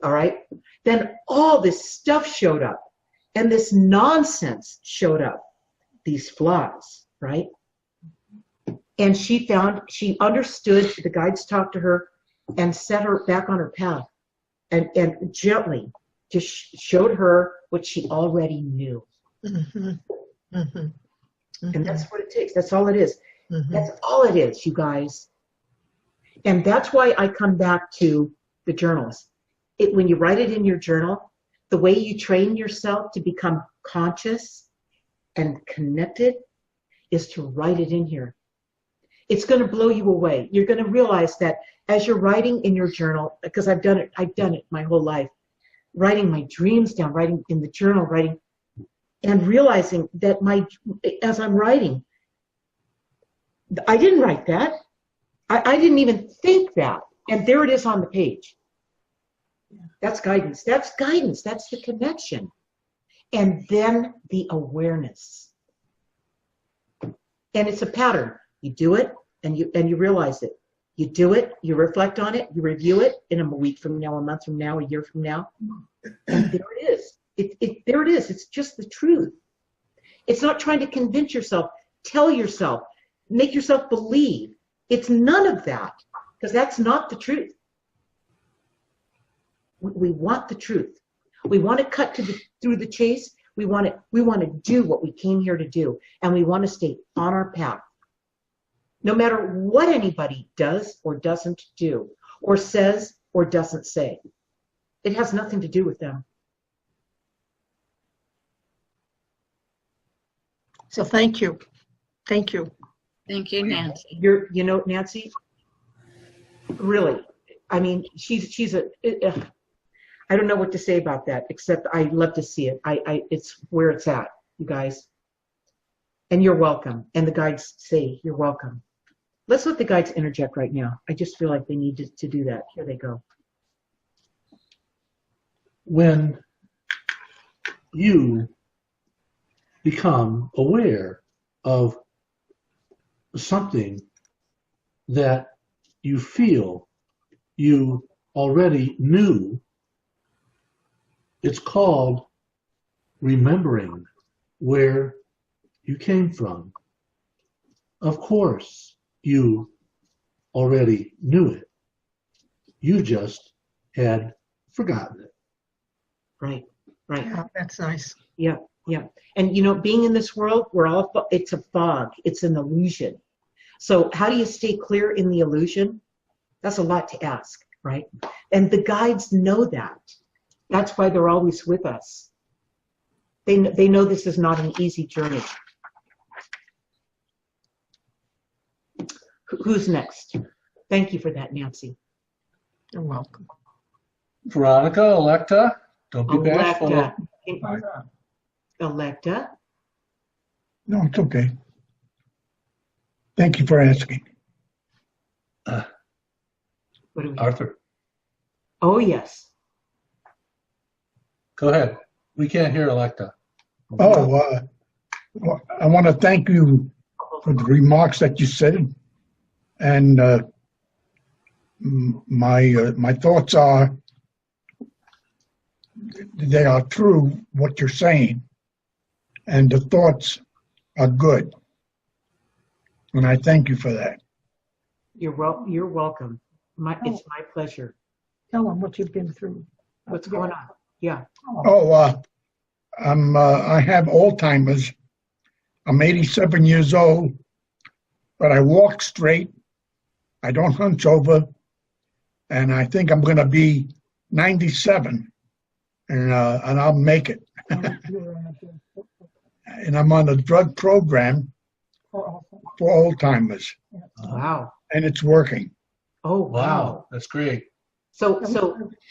All right? Then all this stuff showed up, and this nonsense showed up, these flaws, right? And she understood, the guides talked to her and set her back on her path, and gently just showed her what she already knew. Mm-hmm. Mm-hmm. Mm-hmm. And that's what it takes. That's all it is. Mm-hmm. That's all it is, you guys. And that's why I come back to the journals. When you write it in your journal, the way you train yourself to become conscious and connected is to write it in here. It's going to blow you away. You're going to realize that as you're writing in your journal, because I've done it my whole life, writing my dreams down, writing in the journal, writing, and realizing that as I'm writing, I didn't write that. I didn't even think that. And there it is on the page. That's guidance. That's guidance. That's the connection. And then the awareness. And it's a pattern. You do it and you realize it. You do it, you reflect on it, you review it in a week from now, a month from now, a year from now. And there it is. There it is. It's just the truth. It's not trying to convince yourself, tell yourself, make yourself believe. It's none of that, because that's not the truth. We want the truth. We want to cut through the chase. We want to do what we came here to do, and we want to stay on our path. No matter what anybody does or doesn't do, or says or doesn't say. It has nothing to do with them. So thank you. Thank you. Thank you, Nancy. Nancy, really, I mean, she's I don't know what to say about that, except I love to see it. It's where it's at, you guys. And you're welcome. And the guides say you're welcome. Let's let the guides interject right now. I just feel like they need to do that. Here they go. When you become aware of something that you feel you already knew, it's called remembering where you came from. Of course, you already knew it. You just had forgotten it. Right. Yeah, that's nice. Yeah. And being in this world, it's a fog. It's an illusion. So how do you stay clear in the illusion? That's a lot to ask, right? And the guides know that. That's why they're always with us. They know this is not an easy journey. Who's next? Thank you for that, Nancy. You're welcome. Veronica, Electa, don't be bashful. Electa. No, it's okay. Thank you for asking. What do we Arthur, Oh, yes. go ahead. We can't hear Electa. Well, I want to thank you for the remarks that you said. And my thoughts are, they are true, what you're saying. And the thoughts are good. And I thank you for that. You're welcome. It's my pleasure. Tell them what you've been through. What's going on? Yeah. I have Alzheimer's. I'm 87 years old, but I walk straight. I don't hunch over, and I think I'm going to be 97, and I'll make it. And I'm on a drug program for Alzheimer's, Wow. and it's working. Oh, Wow, that's great. So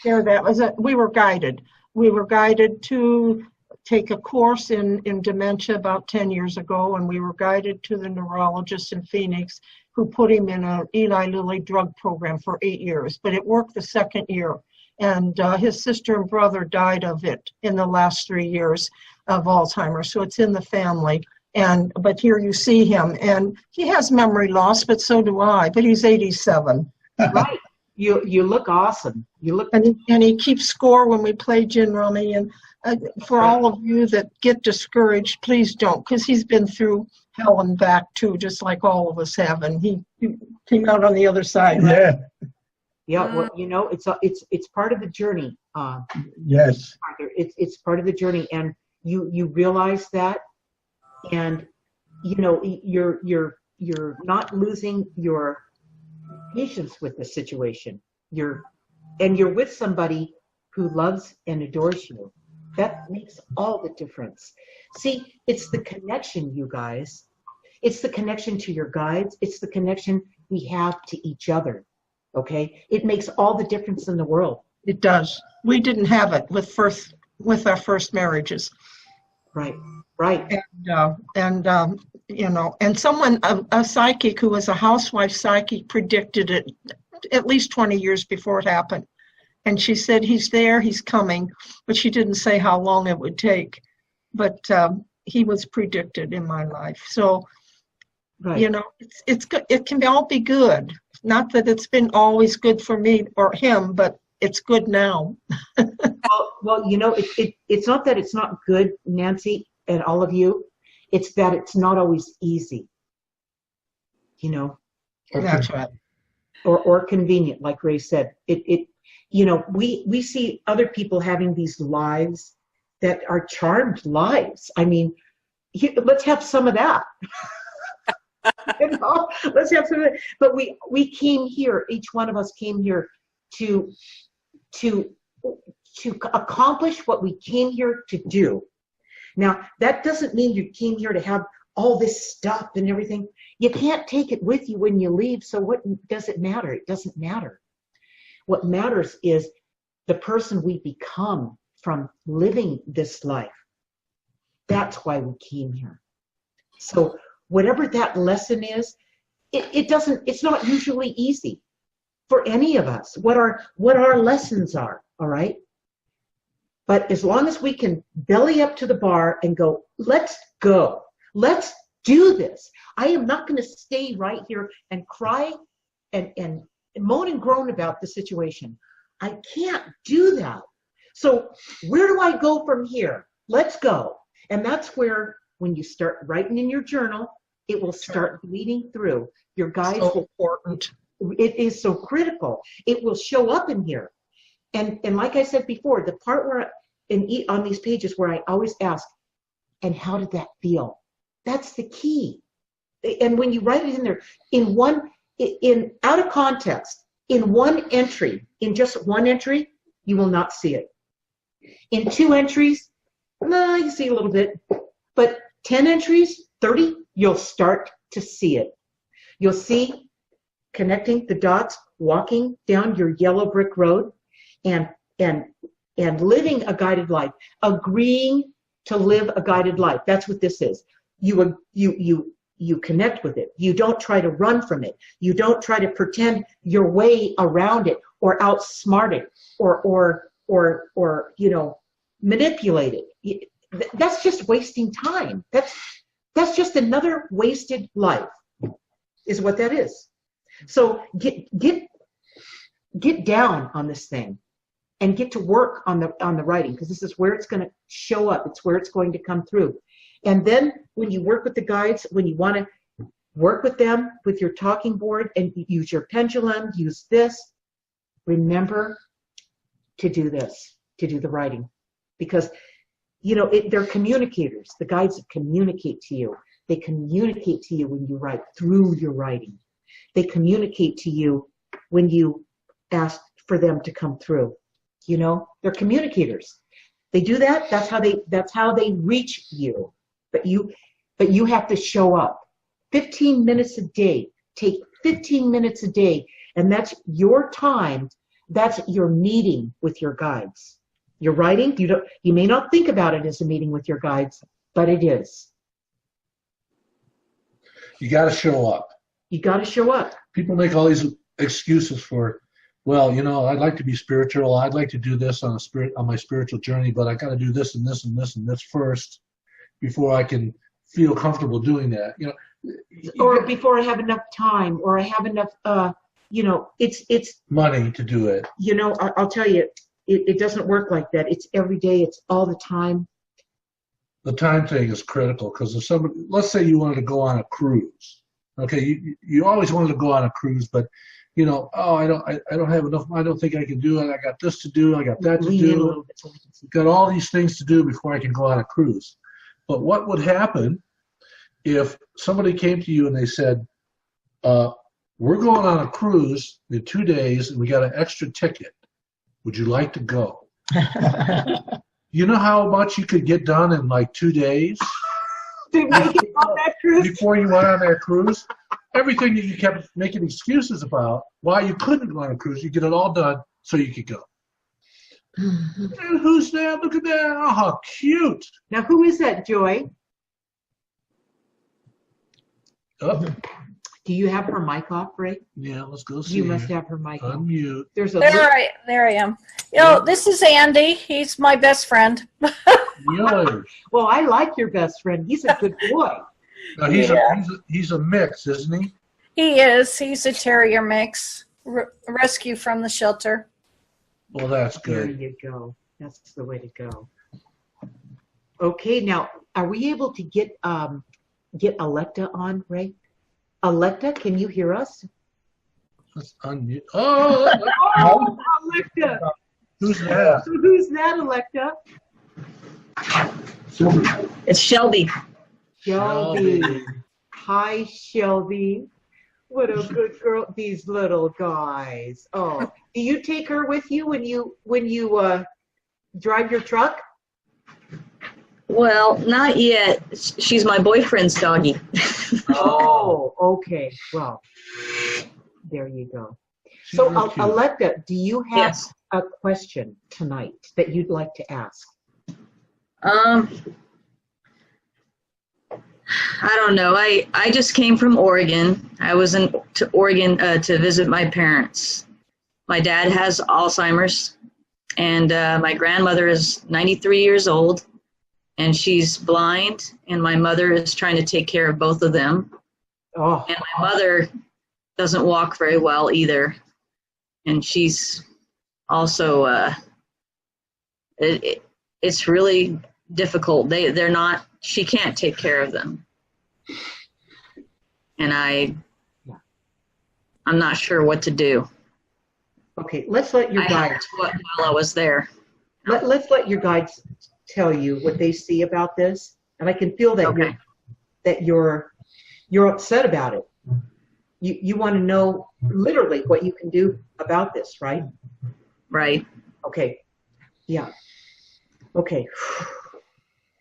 Share that. We were guided. We were guided to take a course in dementia about 10 years ago, and we were guided to the neurologist in Phoenix who put him in a Eli Lilly drug program for 8 years. But it worked the second year, and his sister and brother died of it in the last 3 years of Alzheimer's. So it's in the family. But here you see him, and he has memory loss, but so do I. But he's 87. right. You look awesome. You look, and he keeps score when we play gin rummy. And for all of you that get discouraged, please don't, because he's been through hell and back too, just like all of us have. And he came out on the other side. Right? Yeah. Yeah. Well, it's part of the journey. Yes. It's part of the journey, and you realize that, and you're not losing your patience with the situation. You're with somebody who loves and adores you. That makes all the difference. See, it's the connection, you guys. It's the connection to your guides. It's the connection we have to each other. Okay? It makes all the difference in the world. It does. We didn't have it with our first marriages. Right. And someone, a psychic who was a housewife psychic, predicted it at least 20 years before it happened. And she said, he's there, he's coming, but she didn't say how long it would take. But he was predicted in my life. So, right. It's good. It can all be good. Not that it's been always good for me or him, but it's good now. well, it's not that it's not good, Nancy, and all of you. It's that it's not always easy. That's right. Or convenient, like Ray said. We see other people having these lives that are charmed lives. I mean, let's have some of that. Let's have some of that. But we came here, each one of us came here to accomplish what we came here to do. Now, that doesn't mean you came here to have all this stuff and everything. You can't take it with you when you leave, so what does it matter? It doesn't matter. What matters is the person we become from living this life. That's why we came here. So whatever that lesson is, it's not usually easy for any of us, what our lessons are, all right? But as long as we can belly up to the bar and go, let's go. Let's do this. I am not going to stay right here and cry and moan and groan about the situation. I can't do that. So where do I go from here? Let's go. And that's where, when you start writing in your journal, it will start bleeding through. Your guides So important. it is so critical. It will show up in here. And like I said before, the part where on these pages where I always ask, and how did that feel? That's the key. And when you write it in there, out of context, in one entry, in just one entry, you will not see it. In 2 entries, you see a little bit. But 10 entries, 30, you'll start to see it. You'll see connecting the dots, walking down your yellow brick road, and living a guided life, agreeing to live a guided life. That's what this is. You connect with it. You don't try to run from it. You don't try to pretend your way around it or outsmart it or manipulate it. That's just wasting time. That's just another wasted life, is what that is. So get down on this thing and get to work on the writing, because this is where it's going to show up. It's where it's going to come through. And then when you work with the guides, when you want to work with them with your talking board and use your pendulum, use this, remember to do this, to do the writing. Because, they're communicators. The guides communicate to you. They communicate to you when you write, through your writing. They communicate to you when you ask for them to come through. They're communicators. They do that. That's how they reach you. But you have to show up. 15 minutes a day. Take 15 minutes a day, and that's your time. That's your meeting with your guides. Your writing, you may not think about it as a meeting with your guides, but it is. You got to show up. You got to show up. People make all these excuses for, well, I'd like to be spiritual. I'd like to do this on my spiritual journey, but I got to do this and this and this and this first before I can feel comfortable doing that. Or before I have enough time, or I have enough, it's money to do it. I'll tell you, it doesn't work like that. It's every day. It's all the time. The time thing is critical, because if somebody, let's say you wanted to go on a cruise. Okay, you always wanted to go on a cruise, but I don't have enough. I don't think I can do it. I got this to do. I got that to do. Got all these things to do before I can go on a cruise. But what would happen if somebody came to you and they said, we're going on a cruise in 2 days and we got an extra ticket. Would you like to go? You know how much you could get done in like 2 days? To make it on that cruise? Before you went on that cruise? Everything that you kept making excuses about why you couldn't go on a cruise, you get it all done so you could go. And who's that? Look at that. Oh, how cute. Now, who is that, Joy? Oh, Do you have her mic off, Ray? yeah, let's go see. You must have her mic off. Unmute. There's a There I am. This is Andy. He's my best friend. Yours. Well, I like your best friend. He's a good boy. Now, he's a mix, isn't he? He is. He's a terrier mix. Rescue from the shelter. Well, that's There good. you go. That's the way to go. Okay, now, are we able to get Electa on, Ray? Electa, can you hear us? Let's unmute. Oh, Oh, Electa! who's that? Who's that, Electa? It's Shelby. Shelby. Hi, Shelby. What a good girl. These little guys. Oh, do you take her with you when you drive your truck? Well, not yet. She's my boyfriend's doggy. Oh, okay. Well, there you go. She's So, real cute. Aletta, do you have Yes. a question tonight that you'd like to ask? I don't know. I just came from Oregon. I was to Oregon to visit my parents. My dad has Alzheimer's, and my grandmother is 93 years old, and she's blind, and my mother is trying to take care of both of them. Oh, And my mother doesn't walk very well either, and she's also it's really difficult. They're not. She can't take care of them, and I'm not sure what to do. okay. Let's let your I guides. helped while I was there. Let's let your guides tell you what they see about this, and I can feel that Okay. you're upset about it. You want to know literally what you can do about this, right? Right. Okay. Yeah. Okay.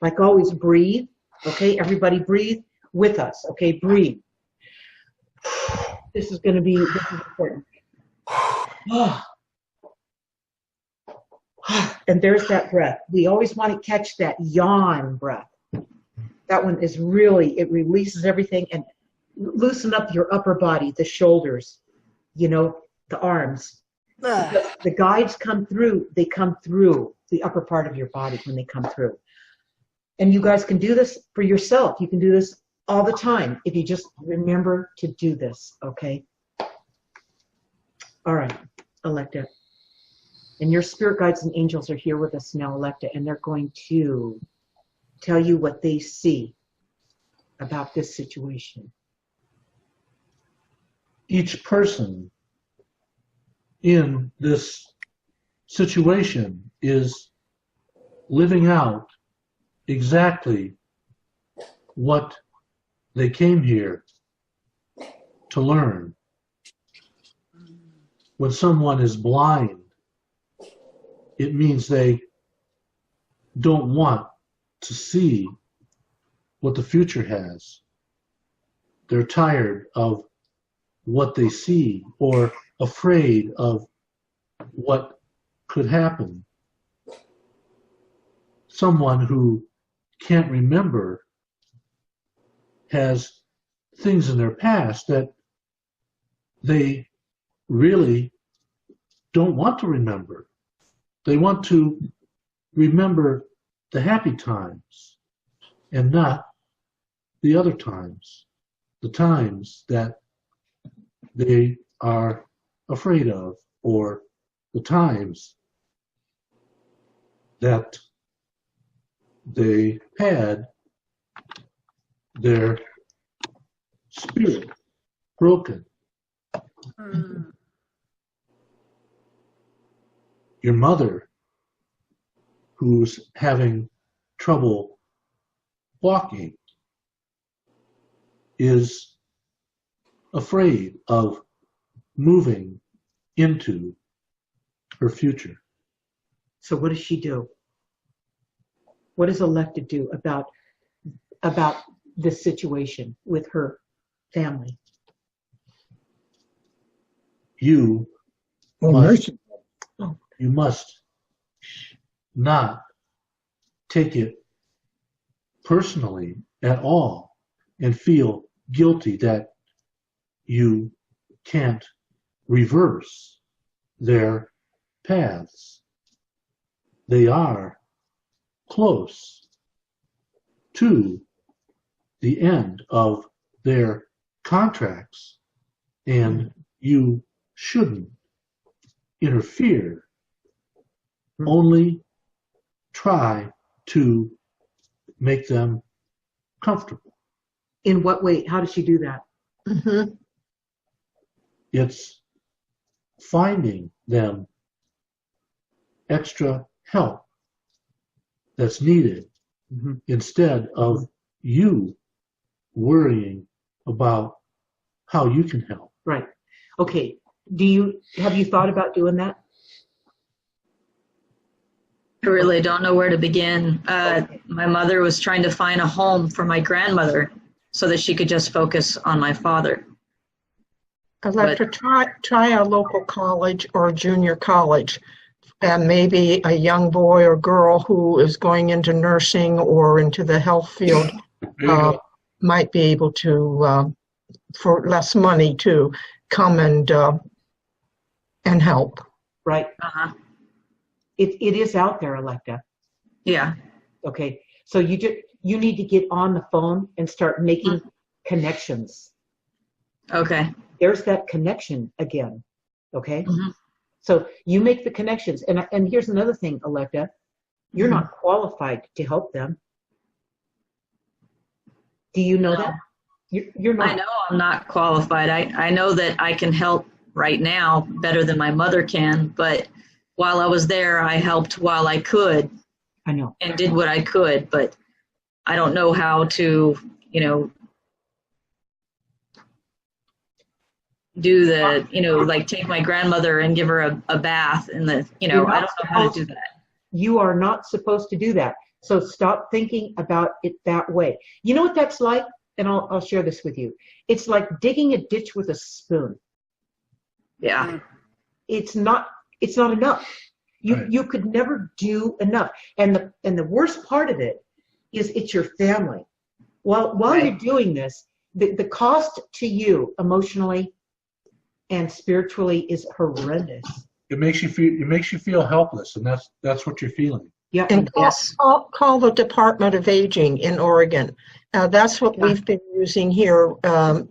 Like always, breathe. Okay, everybody breathe with us. Okay, breathe. This is important. And there's that breath. We always want to catch that yawn breath. That one is really, it releases everything and loosen up your upper body, the shoulders, the arms. Because the guides come through, they come through the upper part of your body when they come through. And you guys can do this for yourself. You can do this all the time if you just remember to do this, okay? All right, Aletta. And your spirit guides and angels are here with us now, Aletta, and they're going to tell you what they see about this situation. Each person in this situation is living out exactly what they came here to learn. When someone is blind, it means they don't want to see what the future has. They're tired of what they see or afraid of what could happen. Someone who can't remember has things in their past that they really don't want to remember. They want to remember the happy times and not the other times, the times that they are afraid of, or the times that they had their spirit broken. Your mother, who's having trouble walking, is afraid of moving into her future. So what does she do? What does Aletta do about this situation with her family? You Oh, must, mercy. you must not take it personally at all and feel guilty that you can't reverse their paths. They are close to the end of their contracts, and you shouldn't interfere. Only try to make them comfortable. In what way? How does she do that? Mm-hmm. It's finding them extra help that's needed instead of you worrying about how you can help. Right. Okay. Have you thought about doing that? I really don't know where to begin. My mother was trying to find a home for my grandmother so that she could just focus on my father. Electra, try a local college or junior college, and maybe a young boy or girl who is going into nursing or into the health field might be able to, for less money, to come and help. Right. It is out there, Electa. Yeah. Okay. So you need to get on the phone and start making connections. Okay. There's that connection again. Okay. Mm-hmm. So you make the connections. And here's another thing, Electa. You're not qualified to help them. Do you know that? You're not. I know I'm not qualified. I know that I can help right now better than my mother can, but while I was there, I helped while I could. I know. And did what I could, but I don't know how to, do the, like take my grandmother and give her a bath and I don't know how to do that. You are not supposed to do that. So stop thinking about it that way. You know what that's like? And I'll share this with you. It's like digging a ditch with a spoon. Yeah. It's not enough. You could never do enough. And the worst part of it is it's your family. While you're doing this, the cost to you emotionally and spiritually is horrendous. It makes you feel helpless, and that's what you're feeling. Yeah. And call the Department of Aging in Oregon. That's what we've been using here.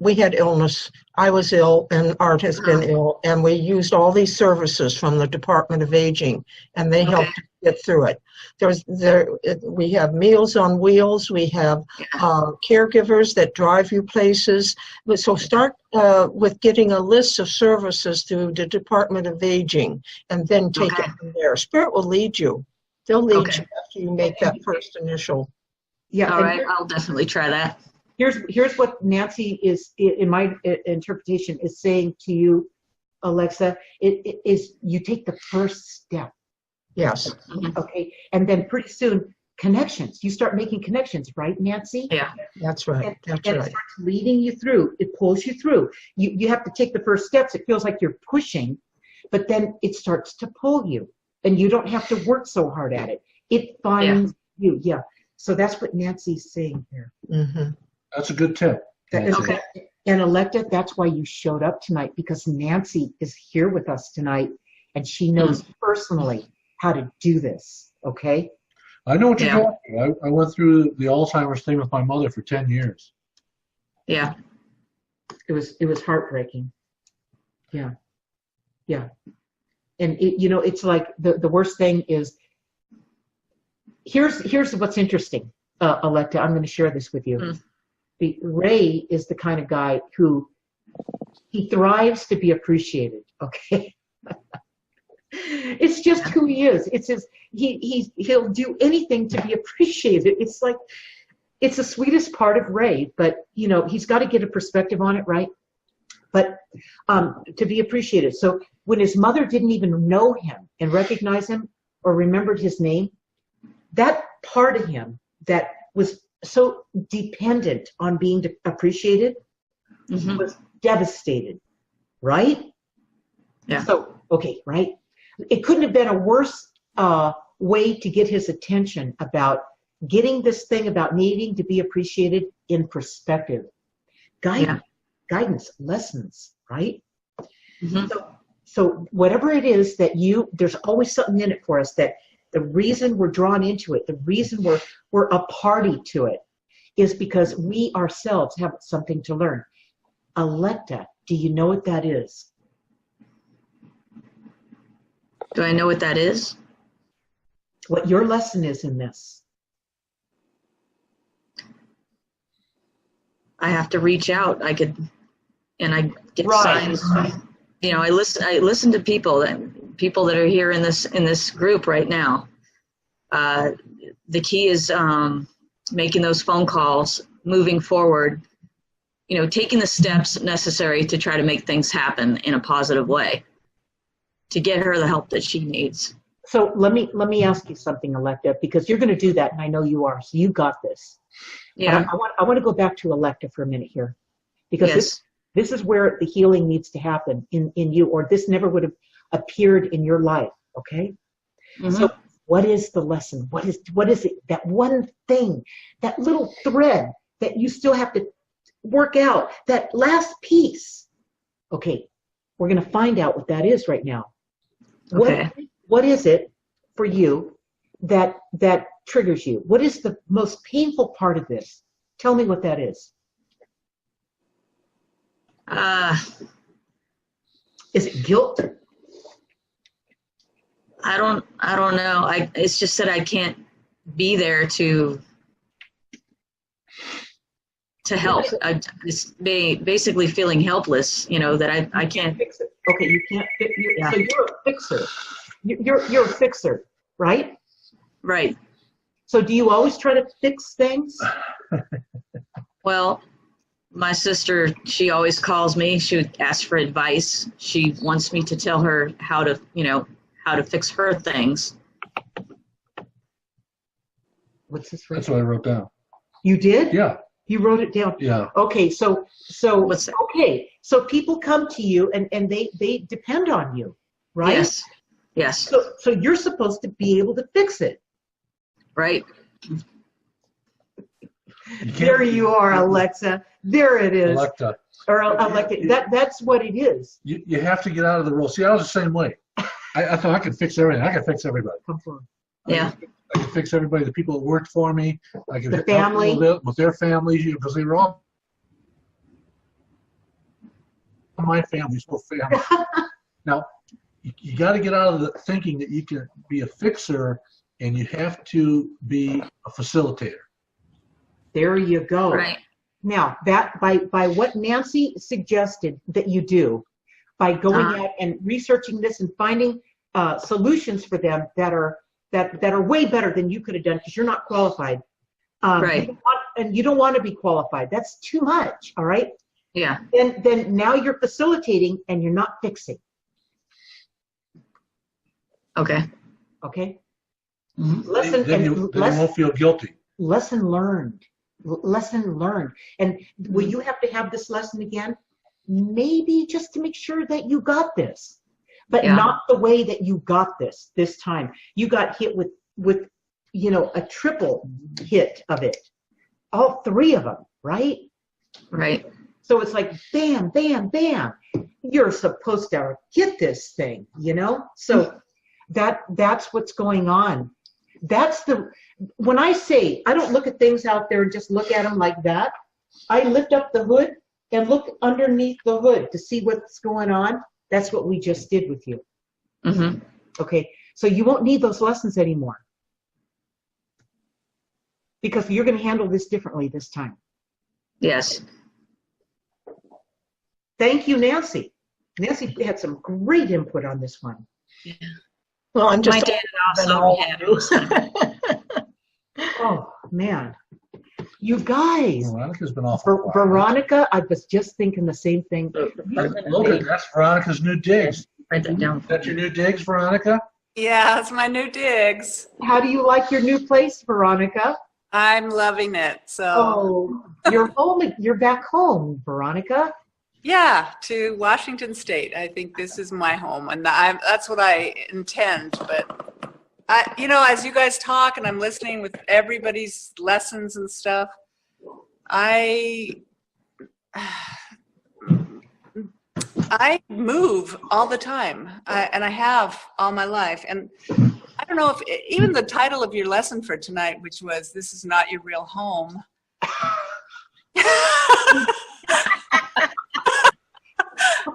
We had illness. I was ill, and Art has been ill, and we used all these services from the Department of Aging, and they helped us get through it. We have Meals on Wheels. We have caregivers that drive you places. So start with getting a list of services through the Department of Aging, and then take it from there. Spirit will lead you. They'll lead you after you make that first initial. Yeah. All right. I'll definitely try that. Here's what Nancy is, in my interpretation, is saying to you, Alexa. It is you take the first step. Yes. Okay. And then pretty soon, connections. You start making connections, right, Nancy? Yeah. That's right. And That's it right. starts leading you through. It pulls you through. You have to take the first steps. It feels like you're pushing, but then it starts to pull you. And you don't have to work so hard at it. It finds you. Yeah. So that's what Nancy's saying here. Mm-hmm. That's a good tip. Okay. And Electa, that's why you showed up tonight, because Nancy is here with us tonight, and she knows personally how to do this. Okay. I know what you're going through. I went through the Alzheimer's thing with my mother for 10 years. Yeah. It was heartbreaking. Yeah. Yeah. And it's like the worst thing is, here's what's interesting, Electa. I'm going to share this with you. Ray is the kind of guy who he thrives to be appreciated. Okay. It's just who he is. It's his, he'll do anything to be appreciated. It's like, it's the sweetest part of Ray, but he's got to get a perspective on it, right? But to be appreciated. So when his mother didn't even know him and recognize him or remembered his name, that part of him that was so dependent on being appreciated was devastated, right? Yeah. So, okay, right? It couldn't have been a worse way to get his attention about getting this thing about needing to be appreciated in perspective. Guidance, lessons, right? So whatever it is that there's always something in it for us, that the reason we're drawn into it, the reason we're a party to it, is because we ourselves have something to learn. Electa, do you know what that is? Do I know what that is? What your lesson is in this? I have to reach out. I get signs. I listen to people that are here in this group right now. The key is making those phone calls, moving forward, taking the steps necessary to try to make things happen in a positive way, to get her the help that she needs. So let me ask you something, Electa, because you're going to do that, and I know you are. So you got this. Yeah. I want to go back to Electa for a minute here, because Yes. this is where the healing needs to happen in you, or this never would have appeared in your life. Okay. Mhm. So what is the lesson? What is it? That one thing, that little thread that you still have to work out, that last piece. Okay, we're going to find out what that is right now. Okay. What is it for you that triggers you? What is the most painful part of this? Tell me what that is. Is it guilt? I don't know. It's just that I can't be there to help. I just basically feeling helpless, that I can't fix it. Okay, you can't fix it. Yeah. So you're a fixer. You're a fixer, right? Right. So do you always try to fix things? Well, my sister, she always calls me. She would ask for advice. She wants me to tell her how to fix her things. What's this? That's what I wrote down. You did? Yeah. You wrote it down? Yeah. Okay, so What's that? okay, so people come to you and they depend on you, right? Yes. Yes. So you're supposed to be able to fix it. Right. There you are, Alexa. There it is. Electa. Or Alexa. That's what it is. You have to get out of the role. See, I was the same way. I thought I could fix everything. I could fix everybody. Come forward. Yeah. I could fix everybody, the people that worked for me. I could The help them family. with their families, because they were all my family's whole family. Now, you got to get out of the thinking that you can be a fixer, and you have to be a facilitator. There you go. Right. Now, that by what Nancy suggested that you do, by going out and researching this and finding solutions for them that are way better than you could have done, because you're not qualified. Right. You don't want to be qualified. That's too much. All right. Yeah. Then now you're facilitating and you're not fixing. Okay. Okay. Mm-hmm. Then you won't feel guilty. Lesson learned. Lesson learned. And will you have to have this lesson again? Maybe just to make sure that you got this, but not the way that you got this time. You got hit with a triple hit of it. All three of them, right? Right. So it's like bam, bam, bam. You're supposed to get this thing, So that's what's going on. When I say I don't look at things out there and just look at them like that, I lift up the hood and look underneath the hood to see what's going on. That's what we just did with you. Mm-hmm. Okay, so you won't need those lessons anymore, because you're going to handle this differently this time. Yes. Thank you, Nancy. Nancy had some great input on this one. Yeah. Well, I'm just My dad also had it. Oh, man. You guys. Veronica's been off. For Veronica, I was just thinking the same thing. Look, that's Veronica's new digs. Write that down. Is that your new digs, Veronica? Yeah, it's my new digs. How do you like your new place, Veronica? I'm loving it. So Oh, you're home. You're back home, Veronica. yeah, to Washington State. I think this is my home, and that's what I intend. But as you guys talk and I'm listening with everybody's lessons and stuff, I move all the time, and I have all my life. And I don't know if even the title of your lesson for tonight, which was "This is not your real home."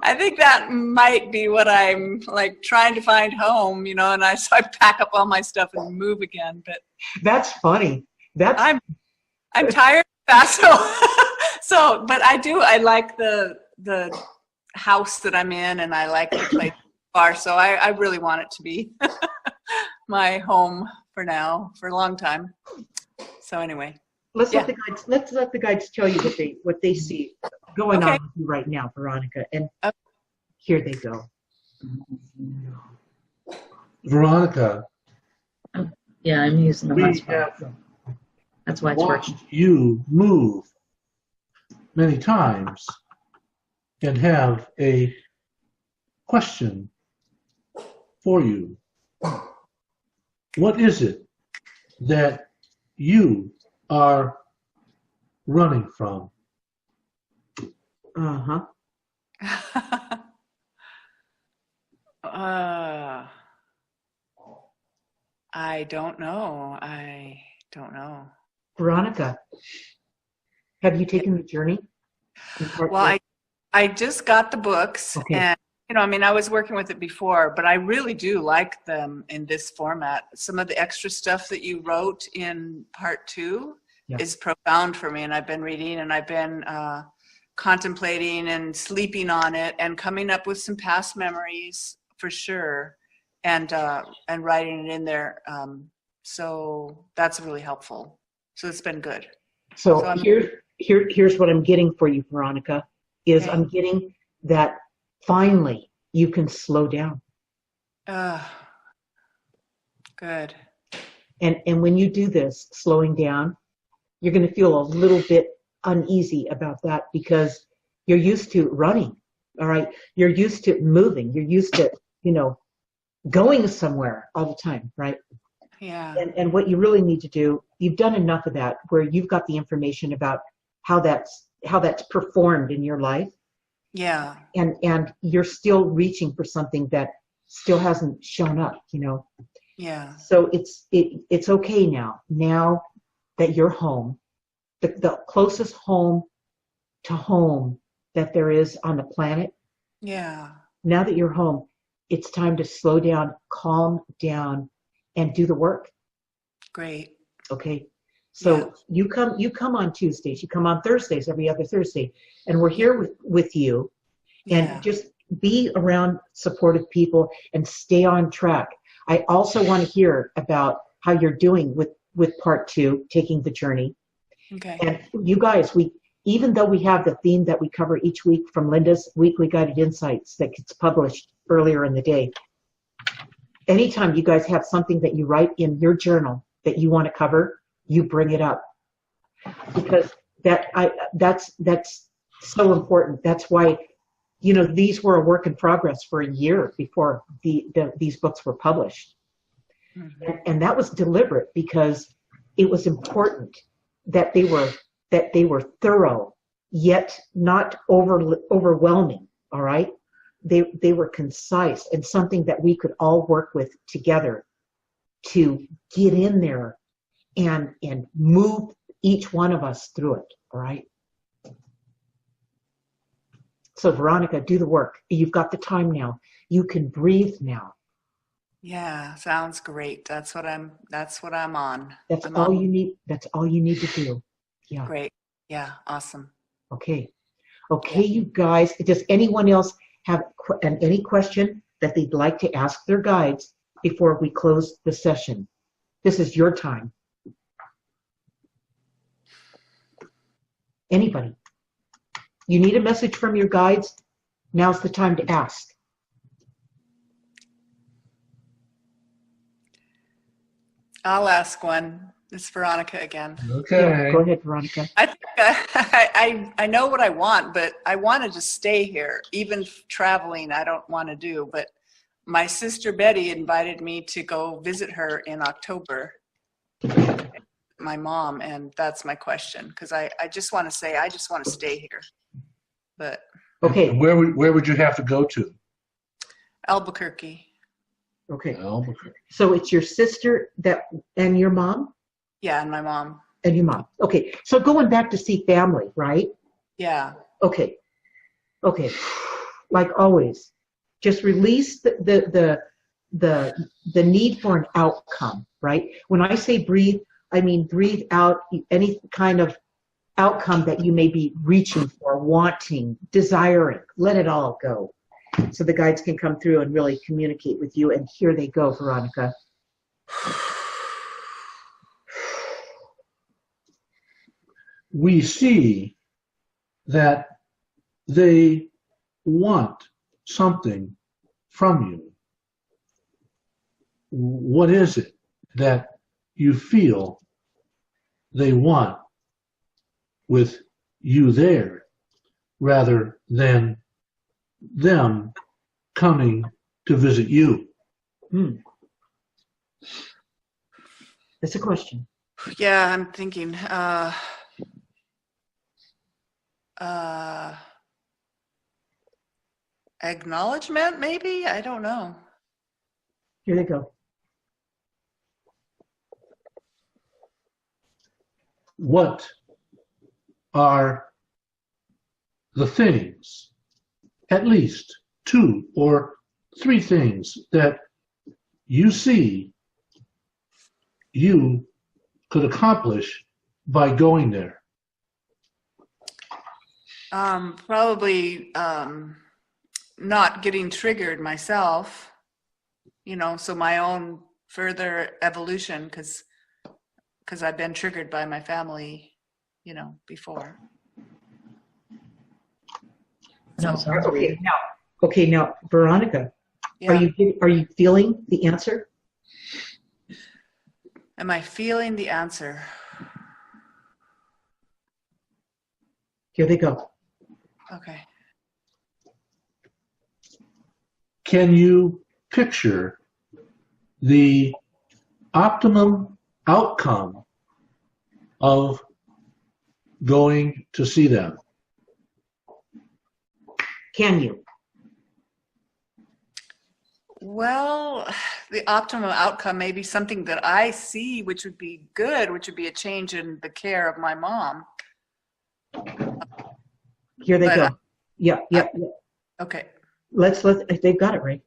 I think that might be what I'm like trying to find home, and so I pack up all my stuff and move again. But that's funny. I'm tired of that. So, but I like the house that I'm in, and I like the place far. So I really want it to be my home for now, for a long time. So anyway. Let's let the guides tell you what they see going on with you right now, Veronica. And here they go. Veronica, Yeah, I'm using the we hotspot. have That's why it's watched working. you move many times and have a question for you. What is it that you are running from? Uh-huh. I don't know. I don't know. Veronica, have you taken the journey? Well, I just got the books, Okay. and I mean, I was working with it before, but I really do like them in this format. Some of the extra stuff that you wrote in part 2 is profound for me, and I've been reading, and I've been contemplating and sleeping on it, and coming up with some past memories for sure, and writing it in there. So that's really helpful. So it's been good. So here's what I'm getting for you, Veronica, is Okay. I'm getting that finally you can slow down. Good. And when you do this, slowing down, you're going to feel a little bit uneasy about that because you're used to running, all right? You're used to moving. You're used to, going somewhere all the time, right? Yeah. And what you really need to do, you've done enough of that where you've got the information about how that's performed in your life. Yeah. And you're still reaching for something that still hasn't shown up, Yeah. So it's okay now. Now that you're home, the closest home to home that there is on the planet. Yeah. Now that you're home, it's time to slow down, calm down, and do the work. Great. Okay. So you come on Tuesdays, you come on Thursdays, every other Thursday, and we're here with you, and just be around supportive people and stay on track. I also want to hear about how you're doing with part 2, taking the journey. Okay. And you guys, even though we have the theme that we cover each week from Linda's Weekly Guided Insights that gets published earlier in the day, anytime you guys have something that you write in your journal that you want to cover, you bring it up, because that's so important. That's why, these were a work in progress for a year before these books were published. Mm-hmm. And that was deliberate because it was important that they were thorough, yet not overwhelming. All right. They were concise and something that we could all work with together to get in there and move each one of us through it. All right. So Veronica, do the work. You've got the time now. You can breathe now. Yeah, sounds great. That's what I'm on. That's all you need. That's all you need to do. Yeah. Great. Yeah. Awesome. Okay. Okay, you guys. Does anyone else have any question that they'd like to ask their guides before we close the session? This is your time. Anybody? You need a message from your guides? Now's the time to ask. I'll ask one. It's Veronica again. Okay. Yeah, go ahead, Veronica. I think I know what I want, but I want to just stay here. Even traveling, I don't want to do. But my sister Betty invited me to go visit her in October. My mom, and that's my question, because I just want to say I just want to stay here. But okay, where would you have to go to? Albuquerque. Okay. Albuquerque. So it's your sister and your mom? Yeah, and my mom. And your mom. Okay. So going back to see family, right? Yeah. Okay. Okay. Like always, just release the need for an outcome, right? When I say breathe, I mean breathe out any kind of outcome that you may be reaching for, wanting, desiring. Let it all go. So the guides can come through and really communicate with you. And here they go, Veronica. We see that they want something from you. what is it that you feel they want with you there, rather than them coming to visit you? That's a question. Yeah, I'm thinking. Acknowledgement, maybe? I don't know. Here they go. What are the things, at least 2 or 3 things, that you see you could accomplish by going there? Probably not getting triggered myself, so my own further evolution, because I've been triggered by my family, before. Okay, now, Veronica, Yeah. are you feeling the answer? Am I feeling the answer? Here they go. Okay. Can you picture the optimum outcome of going to see them? Can you? Well, the optimum outcome may be something that I see, which would be good, which would be a change in the care of my mom. Here they go. Yeah. Okay. Let's they've got it right.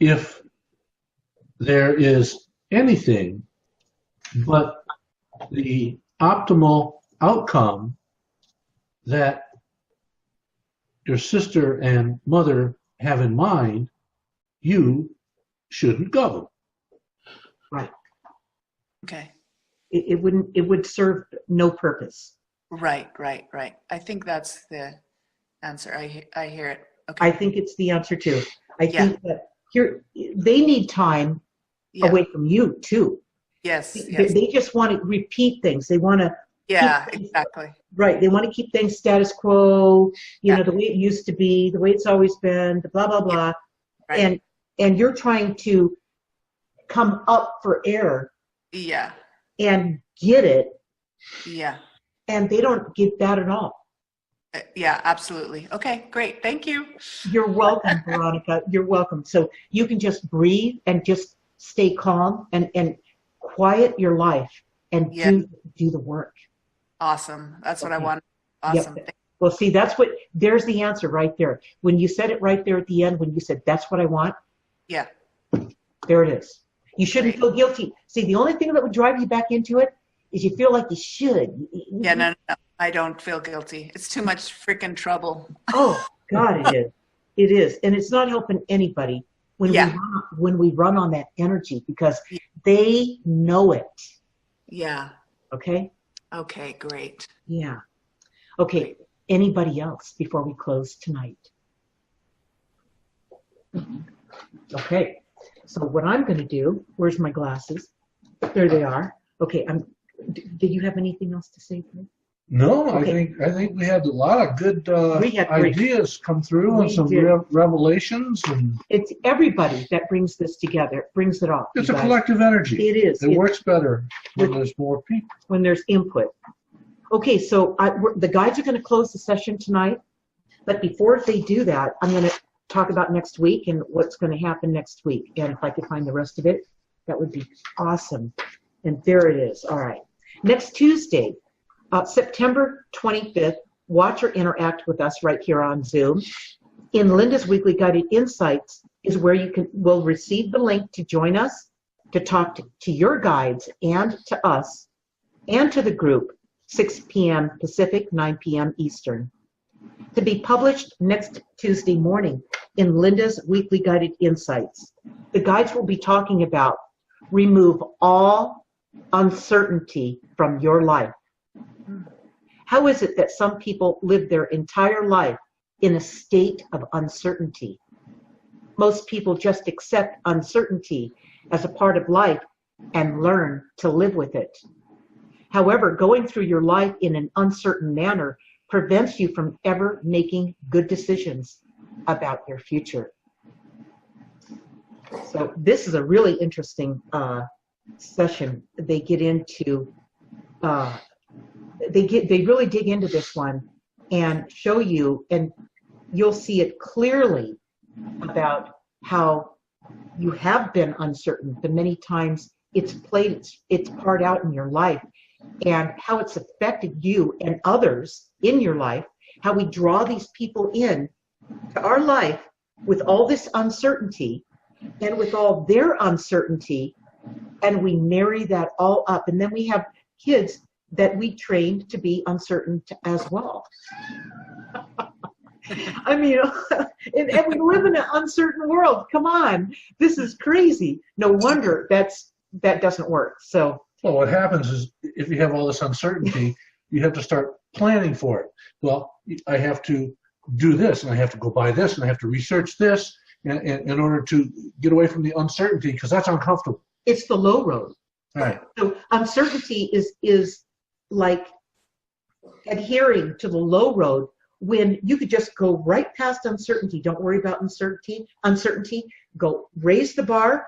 If there is anything but the optimal outcome that your sister and mother have in mind, you shouldn't go. Right. Okay. It would serve no purpose. Right. I think that's the answer. I hear it. Okay. I think it's the answer too. I think that they need time away from you too. Yes. They just want to repeat things. They want to. Yeah, exactly. Right. They want to keep things status quo, the way it used to be, the way it's always been, the blah, blah, blah. Yeah. Right. And you're trying to come up for air. Yeah. And get it. Yeah. And they don't get that at all. Yeah, absolutely. Okay, great. Thank you. You're welcome, Veronica. You're welcome. So you can just breathe and just stay calm and quiet your life and do the work. Awesome. That's what I want. Awesome. Yep. Well, see, there's the answer right there. When you said it right there at the end, when you said, that's what I want. Yeah. There it is. You shouldn't feel guilty. See, the only thing that would drive you back into it is you feel like you should. Yeah, no. I don't feel guilty. It's too much freaking trouble. Oh, God, it is. It is. And it's not helping anybody when we run on that energy because they know it. Yeah. Okay? Okay, great. Yeah. Okay, great. Anybody else before we close tonight? Okay. So what I'm going to do, where's my glasses? There they are. Okay, did you have anything else to say, Greg? No, okay. I think we had a lot of good ideas come through and some revelations. And it's everybody that brings this together, brings it all. It's a collective energy. It is. It works better when there's more people. When there's input. Okay, so the guides are going to close the session tonight, but before they do that, I'm going to talk about next week and what's going to happen next week. And if I could find the rest of it, that would be awesome. And there it is. All right. Next Tuesday, September 25th, watch or interact with us right here on Zoom. In Linda's Weekly Guided Insights is where you will receive the link to join us, to talk to your guides and to us and to the group, 6 p.m. Pacific, 9 p.m. Eastern. To be published next Tuesday morning in Linda's Weekly Guided Insights. The guides will be talking about remove all uncertainty from your life. How is it that some people live their entire life in a state of uncertainty? Most people just accept uncertainty as a part of life and learn to live with it. However, going through your life in an uncertain manner prevents you from ever making good decisions about your future. So this is a really interesting session. They get into, they really dig into this one and show you, and you'll see it clearly about how you have been uncertain the many times it's played its part out in your life, and how it's affected you and others in your life, how we draw these people in to our life with all this uncertainty and with all their uncertainty, and we marry that all up. And then we have kids that we trained to be uncertain as well. I mean, and we live in an uncertain world. Come on, this is crazy. No wonder that doesn't work. So, well, what happens is if you have all this uncertainty, you have to start planning for it. Well, I have to do this, and I have to go buy this, and I have to research this in order to get away from the uncertainty, because that's uncomfortable. It's the low road. Right. So uncertainty is like adhering to the low road, when you could just go right past uncertainty. Don't worry about uncertainty. Go raise the bar,